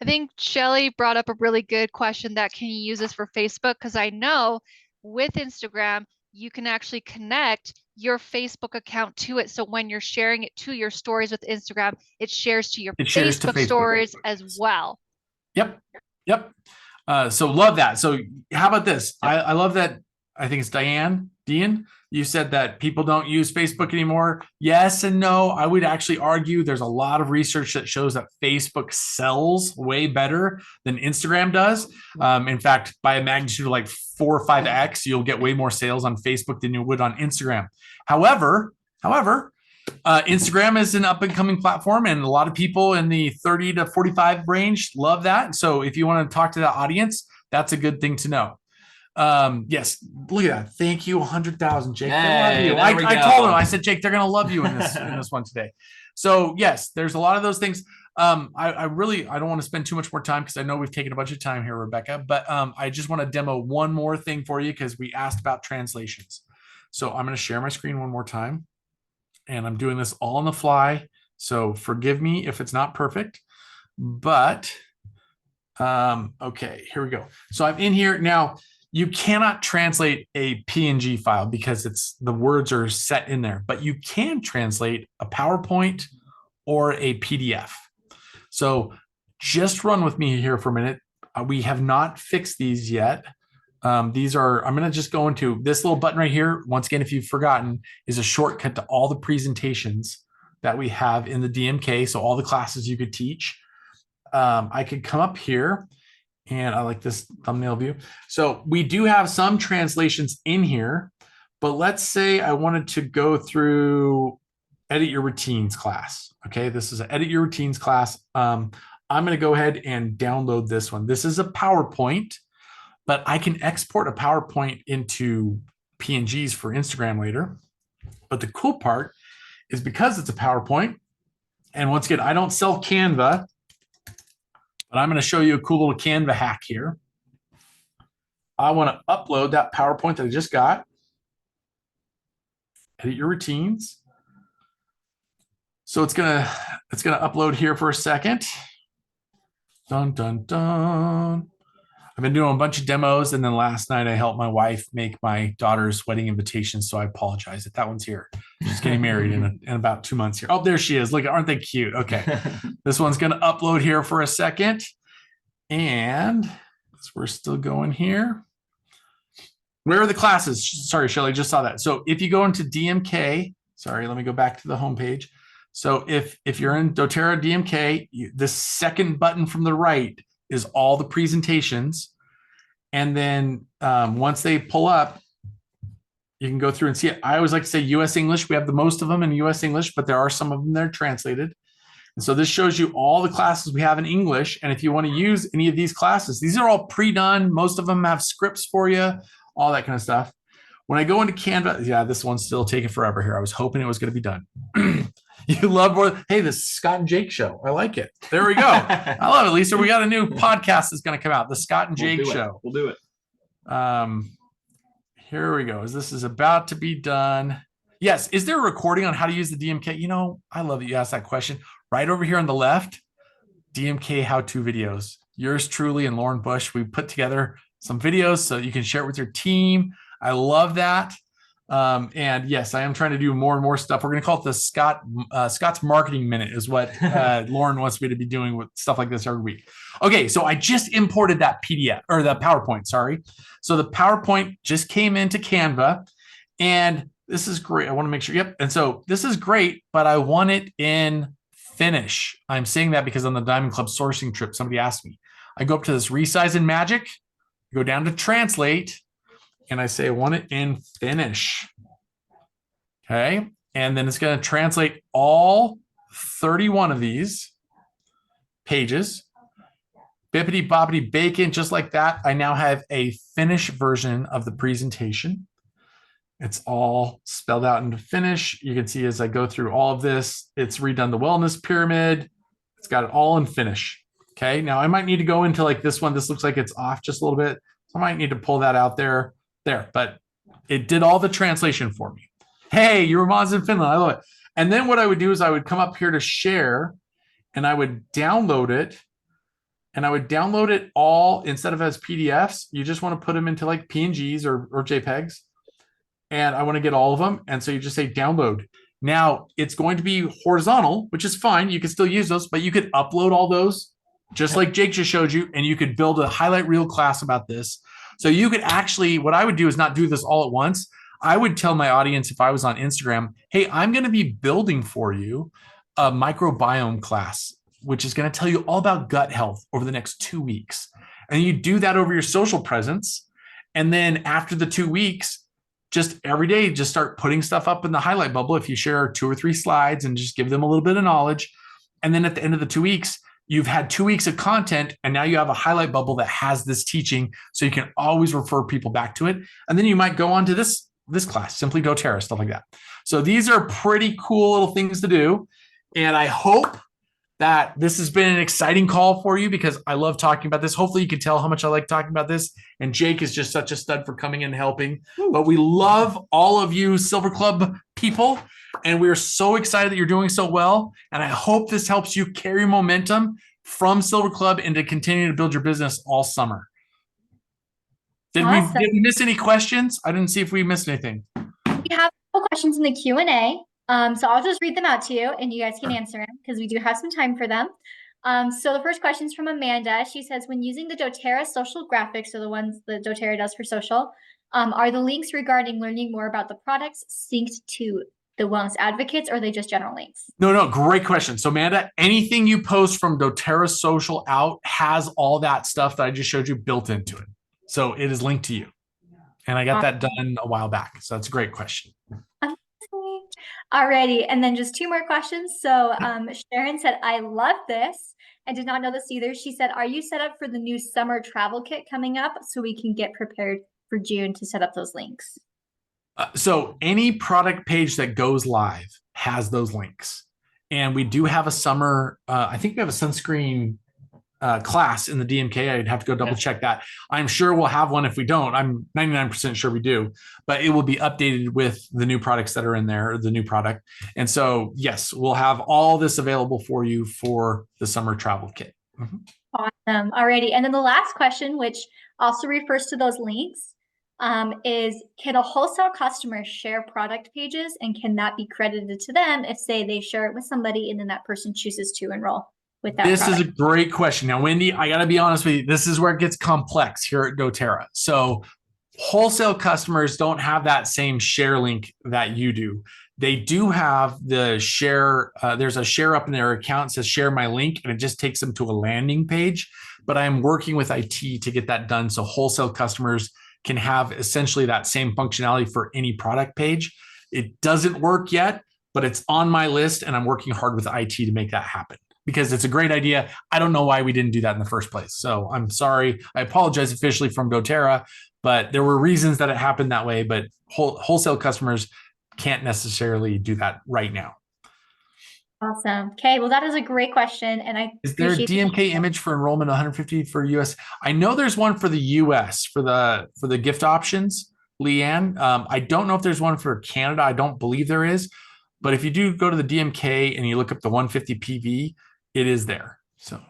think Shelly brought up a really good question that can you use this for Facebook? Because I know with Instagram, you can actually connect your Facebook account to it. So when you're sharing it to your stories with Instagram, it shares to your Facebook stories as well. Yep. So love that. So how about this? I love that. I think it's Dean, you said that people don't use Facebook anymore. Yes and no. I would actually argue there's a lot of research that shows that Facebook sells way better than Instagram does. In fact, by a magnitude of like 4 or 5x, you'll get way more sales on Facebook than you would on Instagram. However, Instagram is an up and coming platform, and a lot of people in the 30 to 45 range love that. So if you want to talk to that audience, that's a good thing to know. Yes, look at that. Thank you, 100,000, Jake. They love you. I told him, I said, Jake, they're going to love you in this one today. So yes, there's a lot of those things. I don't want to spend too much more time because I know we've taken a bunch of time here, Rebecca, but I just want to demo one more thing for you because we asked about translations. So I'm going to share my screen one more time, and I'm doing this all on the fly. So forgive me if it's not perfect, but okay, here we go. So I'm in here now. You cannot translate a PNG file because the words are set in there, but you can translate a PowerPoint or a PDF. So just run with me here for a minute. We have not fixed these yet. I'm going to just go into this little button right here. Once again, if you've forgotten, is a shortcut to all the presentations that we have in the DMK. So all the classes you could teach. I could come up here. And I like this thumbnail view. So we do have some translations in here, but let's say I wanted to go through edit your routines class. Okay, this is an edit your routines class. I'm going to go ahead and download this one. This is a PowerPoint, but I can export a PowerPoint into PNGs for Instagram later. But the cool part is because it's a PowerPoint, and once again, I don't sell Canva, but I'm going to show you a cool little Canva hack here. I want to upload that PowerPoint that I just got. Edit your routines. So it's gonna upload here for a second. Dun dun dun. I've been doing a bunch of demos, and then last night I helped my wife make my daughter's wedding invitation. So I apologize if that one's here. She's getting married in about 2 months here. Oh, there she is. Look, aren't they cute? Okay. This one's going to upload here for a second. And we're still going here. Where are the classes? Sorry, Shelly, just saw that. So if you go into DMK, sorry, let me go back to the homepage. So if you're in doTERRA DMK, the second button from the right is all the presentations. And then once they pull up, you can go through and see it. I always like to say US English. We have the most of them in US English, but there are some of them that are translated. And so this shows you all the classes we have in English. And if you want to use any of these classes, these are all pre-done. Most of them have scripts for you, all that kind of stuff. When I go into Canva, yeah, this one's still taking forever here. I was hoping it was going to be done. You love more. Hey, this Scott and Jake show. I like it. There we go. I love it. Lisa, we got a new podcast that's going to come out, the Scott and Jake show. We'll do it. Here we go. This is about to be done. Yes. Is there a recording on how to use the DMK? You know, I love that you asked that question. Right over here on the left, DMK how-to videos. Yours truly and Lauren Bush. We put together some videos so you can share it with your team. I love that. And yes, I am trying to do more and more stuff. We're going to call it the Scott's Marketing Minute is what Lauren wants me to be doing with stuff like this every week. Okay, so I just imported that PDF or the PowerPoint, sorry. So the PowerPoint just came into Canva, and this is great. I want to make sure, yep. And so this is great, but I want it in Finnish. I'm saying that because on the Diamond Club sourcing trip, somebody asked me. I go up to this Resize in Magic, go down to Translate, and I say, I want it in Finnish. Okay. And then it's going to translate all 31 of these pages. Bippity boppity bacon, just like that. I now have a finished version of the presentation. It's all spelled out into Finnish. You can see as I go through all of this, it's redone the wellness pyramid. It's got it all in Finnish. Okay, now I might need to go into like this one. This looks like it's off just a little bit. So I might need to pull that out there, but it did all the translation for me. Hey, you're Moz in Finland. I love it. And then what I would do is I would come up here to share and I would download it. And I would download it all instead of as PDFs. You just want to put them into like PNGs or JPEGs. And I want to get all of them. And so you just say download. Now it's going to be horizontal, which is fine. You can still use those, but you could upload all those just like Jake just showed you. And you could build a highlight reel class about this. So you could actually, what I would do is not do this all at once. I would tell my audience if I was on Instagram, hey, I'm going to be building for you a microbiome class, which is going to tell you all about gut health over the next 2 weeks. And you do that over your social presence. And then after the 2 weeks, just every day, just start putting stuff up in the highlight bubble. If you share 2 or 3 slides and just give them a little bit of knowledge. And then at the end of the 2 weeks, you've had 2 weeks of content and now you have a highlight bubble that has this teaching. So you can always refer people back to it. And then you might go on to this class, Simply doTERRA, stuff like that. So these are pretty cool little things to do. And I hope that this has been an exciting call for you because I love talking about this. Hopefully you can tell how much I like talking about this. And Jake is just such a stud for coming in and helping. But we love all of you Silver Club people. And we're so excited that you're doing so well. And I hope this helps you carry momentum from Silver Club and to continue to build your business all summer. Did we miss any questions? I didn't see if we missed anything. We have a couple questions in the Q&A. So I'll just read them out to you and you guys can answer them because we do have some time for them. So the first question is from Amanda. She says, when using the doTERRA social graphics, or the ones that doTERRA does for social, are the links regarding learning more about the products synced to the wellness advocates, or are they just general links? No, great question. So Amanda, anything you post from doTERRA social out has all that stuff that I just showed you built into it. So it is linked to you. And I got that done a while back. So that's a great question. Alrighty, and then just 2 more questions. So Sharon said, I love this. I did not know this either. She said, are you set up for the new summer travel kit coming up so we can get prepared for June to set up those links? So any product page that goes live has those links. And we do have a summer, I think we have a sunscreen class in the DMK. I'd have to go double check that. I'm sure we'll have one. If we don't, I'm 99% sure we do, but it will be updated with the new products that are in there, or the new product. And so, yes, we'll have all this available for you for the summer travel kit. Mm-hmm. Awesome. Alrighty. And then the last question, which also refers to those links, is can a wholesale customer share product pages, and can that be credited to them if, say, they share it with somebody and then that person chooses to enroll? This is a great question. Now, Wendy, I got to be honest with you. This is where it gets complex here at doTERRA. So wholesale customers don't have that same share link that you do. They do have the share. There's a share up in their account that says share my link, and it just takes them to a landing page. But I'm working with IT to get that done so wholesale customers can have essentially that same functionality for any product page. It doesn't work yet, but it's on my list, and I'm working hard with IT to make that happen, because it's a great idea. I don't know why we didn't do that in the first place. So I'm sorry. I apologize officially from doTERRA, but there were reasons that it happened that way. But wholesale customers can't necessarily do that right now. Awesome. Okay. Well, that is a great question. And is there a DMK image for enrollment 150 for US? I know there's one for the US for the gift options, Leanne. I don't know if there's one for Canada. I don't believe there is. But if you do go to the DMK and you look up the 150 PV, it is there. So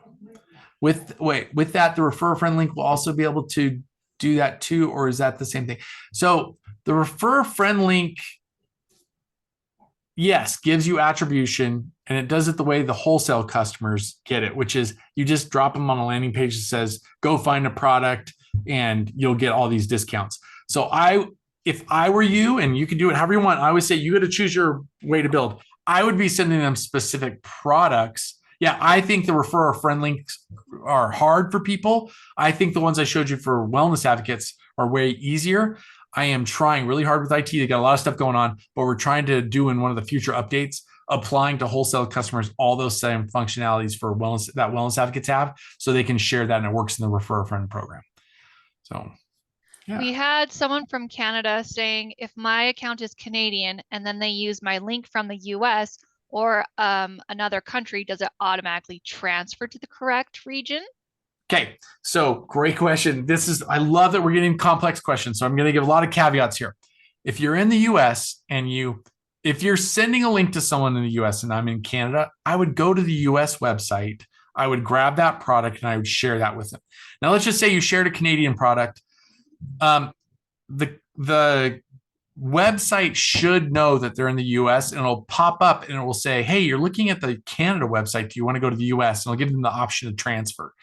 with that, the refer a friend link will also be able to do that too, or is that the same thing? So the refer a friend link, yes, gives you attribution, and it does it the way the wholesale customers get it, which is you just drop them on a landing page that says, go find a product and you'll get all these discounts. So if I were you, and you can do it however you want, I always say you got to choose your way to build. I would be sending them specific products. Yeah, I think the refer a friend links are hard for people. I think the ones I showed you for wellness advocates are way easier. I am trying really hard with IT. They got a lot of stuff going on, but we're trying to do in one of the future updates, applying to wholesale customers all those same functionalities for wellness that wellness advocates have, so they can share that and it works in the refer a friend program. So yeah. We had someone from Canada saying if my account is Canadian and then they use my link from the US or another country, does it automatically transfer to the correct region? Okay, so great question. I love that we're getting complex questions. So I'm going to give a lot of caveats here. If you're in the US and if you're sending a link to someone in the US and I'm in Canada, I would go to the US website. I would grab that product and I would share that with them. Now, let's just say you shared a Canadian product. The website should know that they're in the US and it'll pop up and it will say, hey, you're looking at the Canada website. Do you want to go to the US? And it'll give them the option to transfer.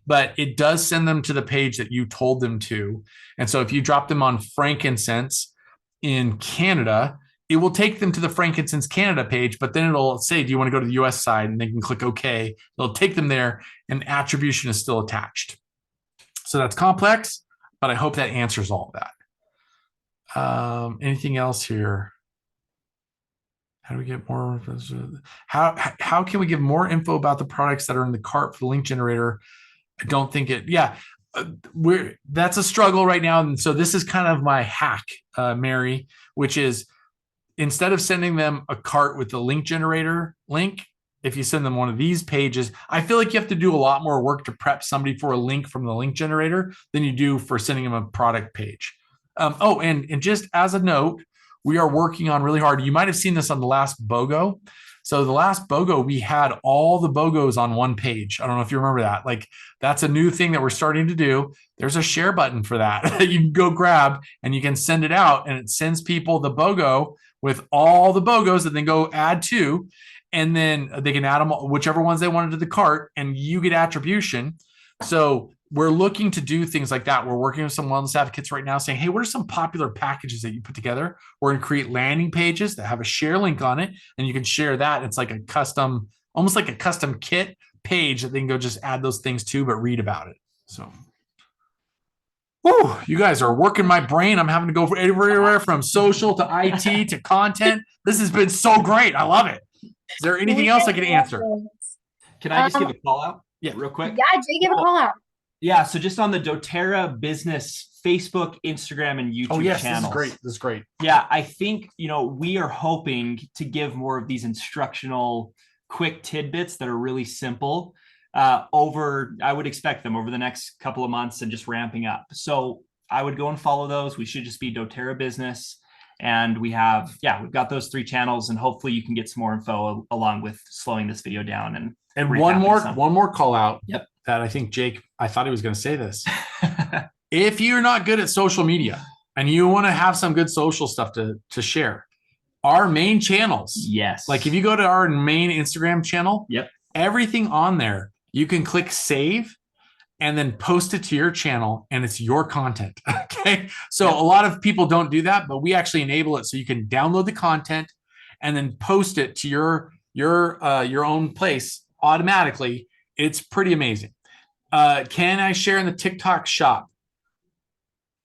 But it does send them to the page that you told them to. And so if you drop them on frankincense in Canada, it will take them to the frankincense Canada page, but then it'll say, do you want to go to the US side? And they can click OK. It'll take them there and attribution is still attached. So that's complex, but I hope that answers all of that. Anything else here? How do we get more? How can we give more info about the products that are in the cart for the link generator? I don't think that's a struggle right now. And so this is kind of my hack, Mary, which is instead of sending them a cart with the link generator link, if you send them one of these pages, I feel like you have to do a lot more work to prep somebody for a link from the link generator than you do for sending them a product page. And just as a note, we are working on really hard. You might have seen this on the last BOGO. So the last BOGO, we had all the BOGOs on one page. I don't know if you remember that. Like, that's a new thing that we're starting to do. There's a share button for that. You can go grab and you can send it out and it sends people the BOGO with all the BOGOs and then go add to, and then they can add them, whichever ones they wanted to the cart, and you get attribution. So we're looking to do things like that. We're working with some wellness advocates right now saying, hey, what are some popular packages that you put together? We're going to create landing pages that have a share link on it, and you can share that. It's like almost like a custom kit page that they can go just add those things to, but read about it. So, whew, you guys are working my brain. I'm having to go everywhere from social to IT to content. This has been so great. I love it. Is there anything else I can answer? Can I just give a call out? Yeah, real quick. Yeah, Jay, give a call out. Yeah, so just on the doTERRA business Facebook, Instagram, and YouTube channels. This is great. Yeah, I think, we are hoping to give more of these instructional quick tidbits that are really simple I would expect them over the next couple of months and just ramping up. So I would go and follow those. We should just be doTERRA business. And we've got those 3 channels, and hopefully you can get some more info along with slowing this video down. And one more call out. Yep. That I think I thought he was going to say this. If you're not good at social media and you want to have some good social stuff to share, our main channels. Yes. Like if you go to our main Instagram channel, yep, everything on there, you can click save and then post it to your channel and it's your content. Okay. So a lot of people don't do that, but we actually enable it so you can download the content and then post it to your own place automatically. It's pretty amazing. Can I share in the TikTok shop?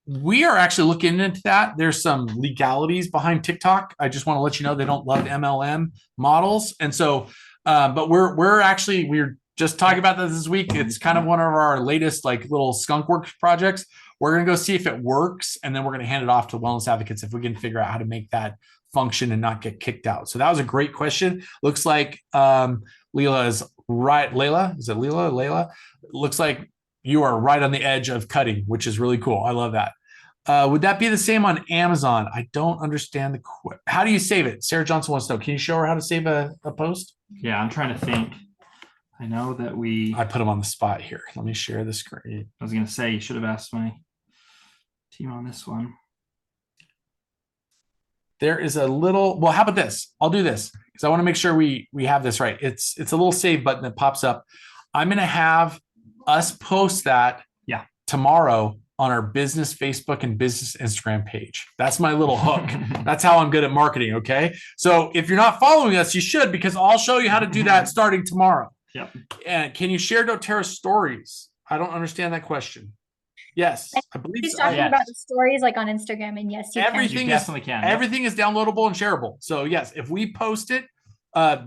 We are actually looking into that. There's some legalities behind TikTok. I just want to let you know they don't love MLM models. And so, but we're just talking about this week. It's kind of one of our latest like little skunk works projects. We're going to go see if it works. And then we're going to hand it off to wellness advocates if we can figure out how to make that function and not get kicked out. So that was a great question. Looks like Leila is right. Layla, is it Leila? Layla, looks like you are right on the edge of cutting, which is really cool. I love that. Would that be the same on Amazon? I don't understand how do you save it? Sarah Johnson wants to know. Can you show her how to save a post? Yeah, I'm trying to think. I know that I put him on the spot here. Let me share the screen. I was going to say, you should have asked my team on this one. There is a little, well, how about this? I'll do this because I want to make sure we have this right. It's a little save button that pops up. I'm going to have us post that tomorrow on our business Facebook and business Instagram page. That's my little hook. That's how I'm good at marketing. Okay. So if you're not following us, you should, because I'll show you how to do that starting tomorrow. Yep. And can you share doTERRA stories? I don't understand that question. Yes, I believe He's so. talking yes. about the stories like on Instagram, and yes, you Everything You is definitely can, yep. everything is downloadable and shareable. So yes, if we post it,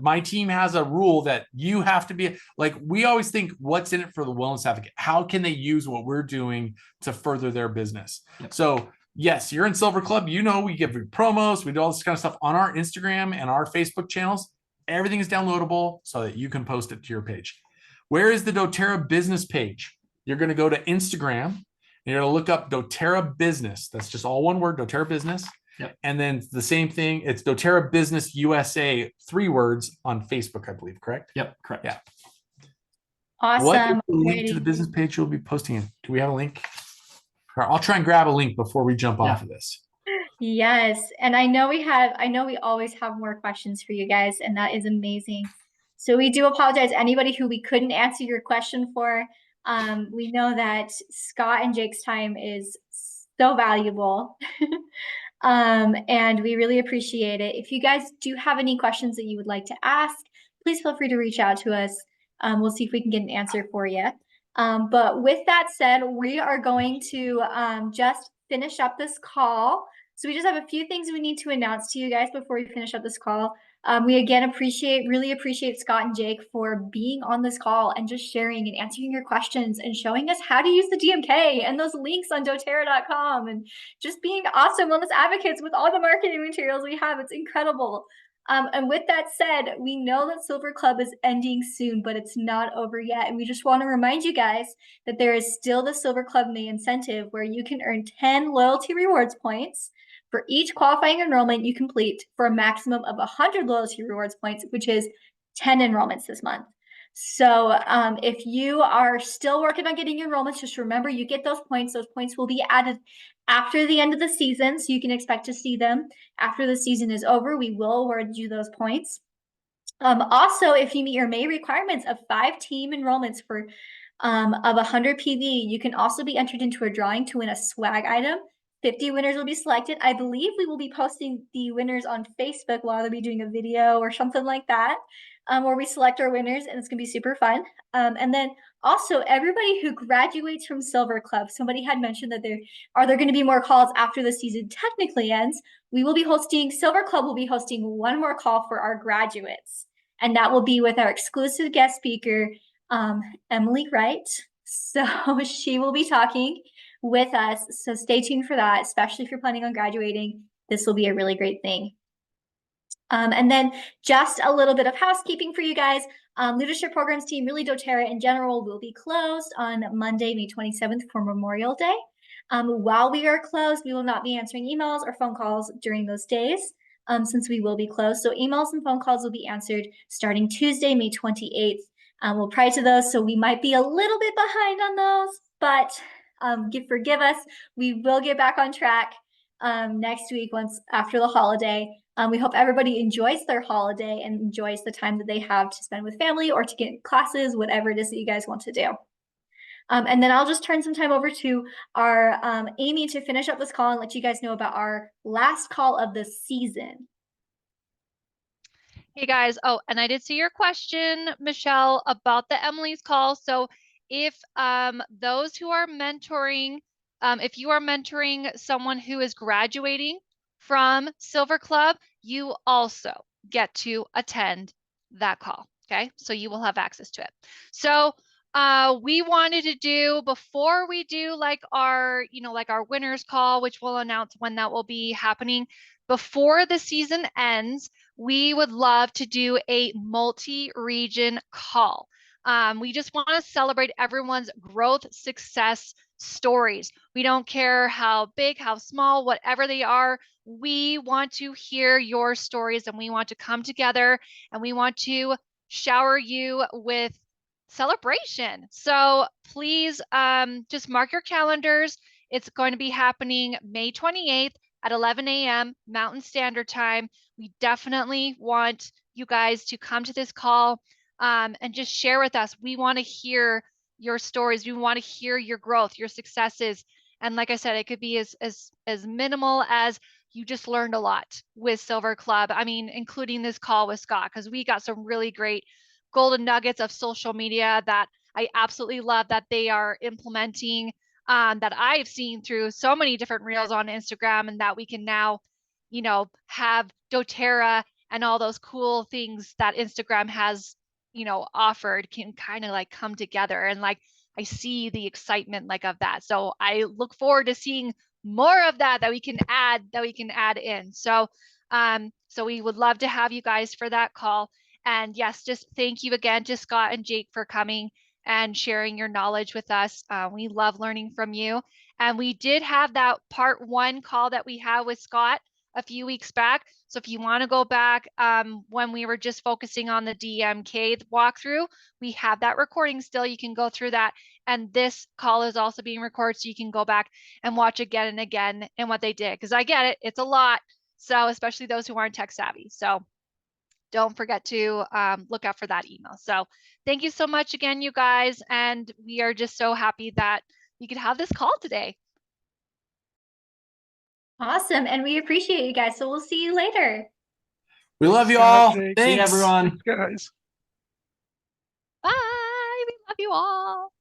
my team has a rule that you have to be like, we always think, what's in it for the wellness advocate? How can they use what we're doing to further their business? Yep. So yes, you're in Silver Club, you know, we give you promos, we do all this kind of stuff on our Instagram and our Facebook channels. Everything is downloadable so that you can post it to your page. Where is the doTERRA business page? You're going to go to Instagram and you're going to look up doTERRA business. That's just all one word, doTERRA business. Yep. And then the same thing, it's doTERRA Business USA, 3 words on Facebook, I believe, correct? Yep, correct. Yeah. awesome. What is the link to Alrighty. the business page you'll be posting in? Do we have a link? I'll try and grab a link before we jump off of this. Yes, and I know we always have more questions for you guys, and that is amazing. So we do apologize anybody who we couldn't answer your question for. We know that Scott and Jake's time is so valuable. And we really appreciate it. If you guys do have any questions that you would like to ask, please feel free to reach out to us. We'll see if we can get an answer for you. But with that said, we are going to just finish up this call. So we just have a few things we need to announce to you guys before we finish up this call. We again really appreciate Scott and Jake for being on this call and just sharing and answering your questions and showing us how to use the DMK and those links on doTERRA.com and just being awesome wellness advocates with all the marketing materials we have. It's incredible. And with that said, we know that Silver Club is ending soon, but it's not over yet. And we just want to remind you guys that there is still the Silver Club May incentive where you can earn 10 loyalty rewards points for each qualifying enrollment you complete for a maximum of 100 loyalty rewards points, which is 10 enrollments this month. So if you are still working on getting your enrollments, just remember you get those points. Those points will be added after the end of the season, so you can expect to see them after the season is over. We will award you those points. Also, if you meet your May requirements of 5 team enrollments for of 100 PV, you can also be entered into a drawing to win a swag item. 50 winners will be selected. I believe we will be posting the winners on Facebook while they'll be doing a video or something like that, where we select our winners, and it's gonna be super fun. And then also everybody who graduates from Silver Club, somebody had mentioned that there going to be more calls after the season technically ends. Silver Club will be hosting one more call for our graduates, and that will be with our exclusive guest speaker, Emily Wright. So she will be talking with us. So stay tuned for that, especially if you're planning on graduating. This will be a really great thing. And then just a little bit of housekeeping for you guys. Leadership Programs team, really doTERRA in general, will be closed on Monday, May 27th for Memorial Day. While we are closed, we will not be answering emails or phone calls during those days, since we will be closed. So emails and phone calls will be answered starting Tuesday, May 28th. We'll prior to those, so we might be a little bit behind on those, but forgive us. We will get back on track next week once after the holiday. We hope everybody enjoys their holiday and enjoys the time that they have to spend with family or to get classes, whatever it is that you guys want to do. And then I'll just turn some time over to our Amy to finish up this call and let you guys know about our last call of the season. Hey guys, oh, and I did see your question, Michelle, about the Emily's call. So if those who are mentoring, if you are mentoring someone who is graduating from Silver Club, you also get to attend that call, okay? So you will have access to it. So we wanted to do, before we do like our winners call, which we'll announce when that will be happening, before the season ends, we would love to do a multi-region call. We just want to celebrate everyone's growth success stories. We don't care how big, how small, whatever they are. We want to hear your stories, and we want to come together and we want to shower you with celebration. So please just mark your calendars. It's going to be happening May 28th at 11 a.m. Mountain Standard Time. We definitely want you guys to come to this call and just share with us. We want to hear your stories. We want to hear your growth, your successes. And like I said, it could be as minimal as you just learned a lot with Silver Club. I mean, including this call with Scott, because we got some really great golden nuggets of social media that I absolutely love that they are implementing that I've seen through so many different reels on Instagram, and that we can now, have doTERRA and all those cool things that Instagram has, offered can kind of like come together. And like, I see the excitement like of that. So I look forward to seeing more of that we can add in. So so we would love to have you guys for that call. And yes, just thank you again to Scott and Jake for coming and sharing your knowledge with us. We love learning from you. And we did have that part 1 call that we had with Scott a few weeks back. So if you want to go back when we were just focusing on the DMK walkthrough, we have that recording still. You can go through that. And this call is also being recorded, so you can go back and watch again and again and what they did. Because I get it, it's a lot. So especially those who aren't tech savvy. So don't forget to look out for that email. So thank you so much again, you guys. And we are just so happy that we could have this call today. Awesome. And we appreciate you guys. So we'll see you later. We love you Scott, all. Jake. Thanks. See you, everyone. Thanks, guys. Bye. We love you all.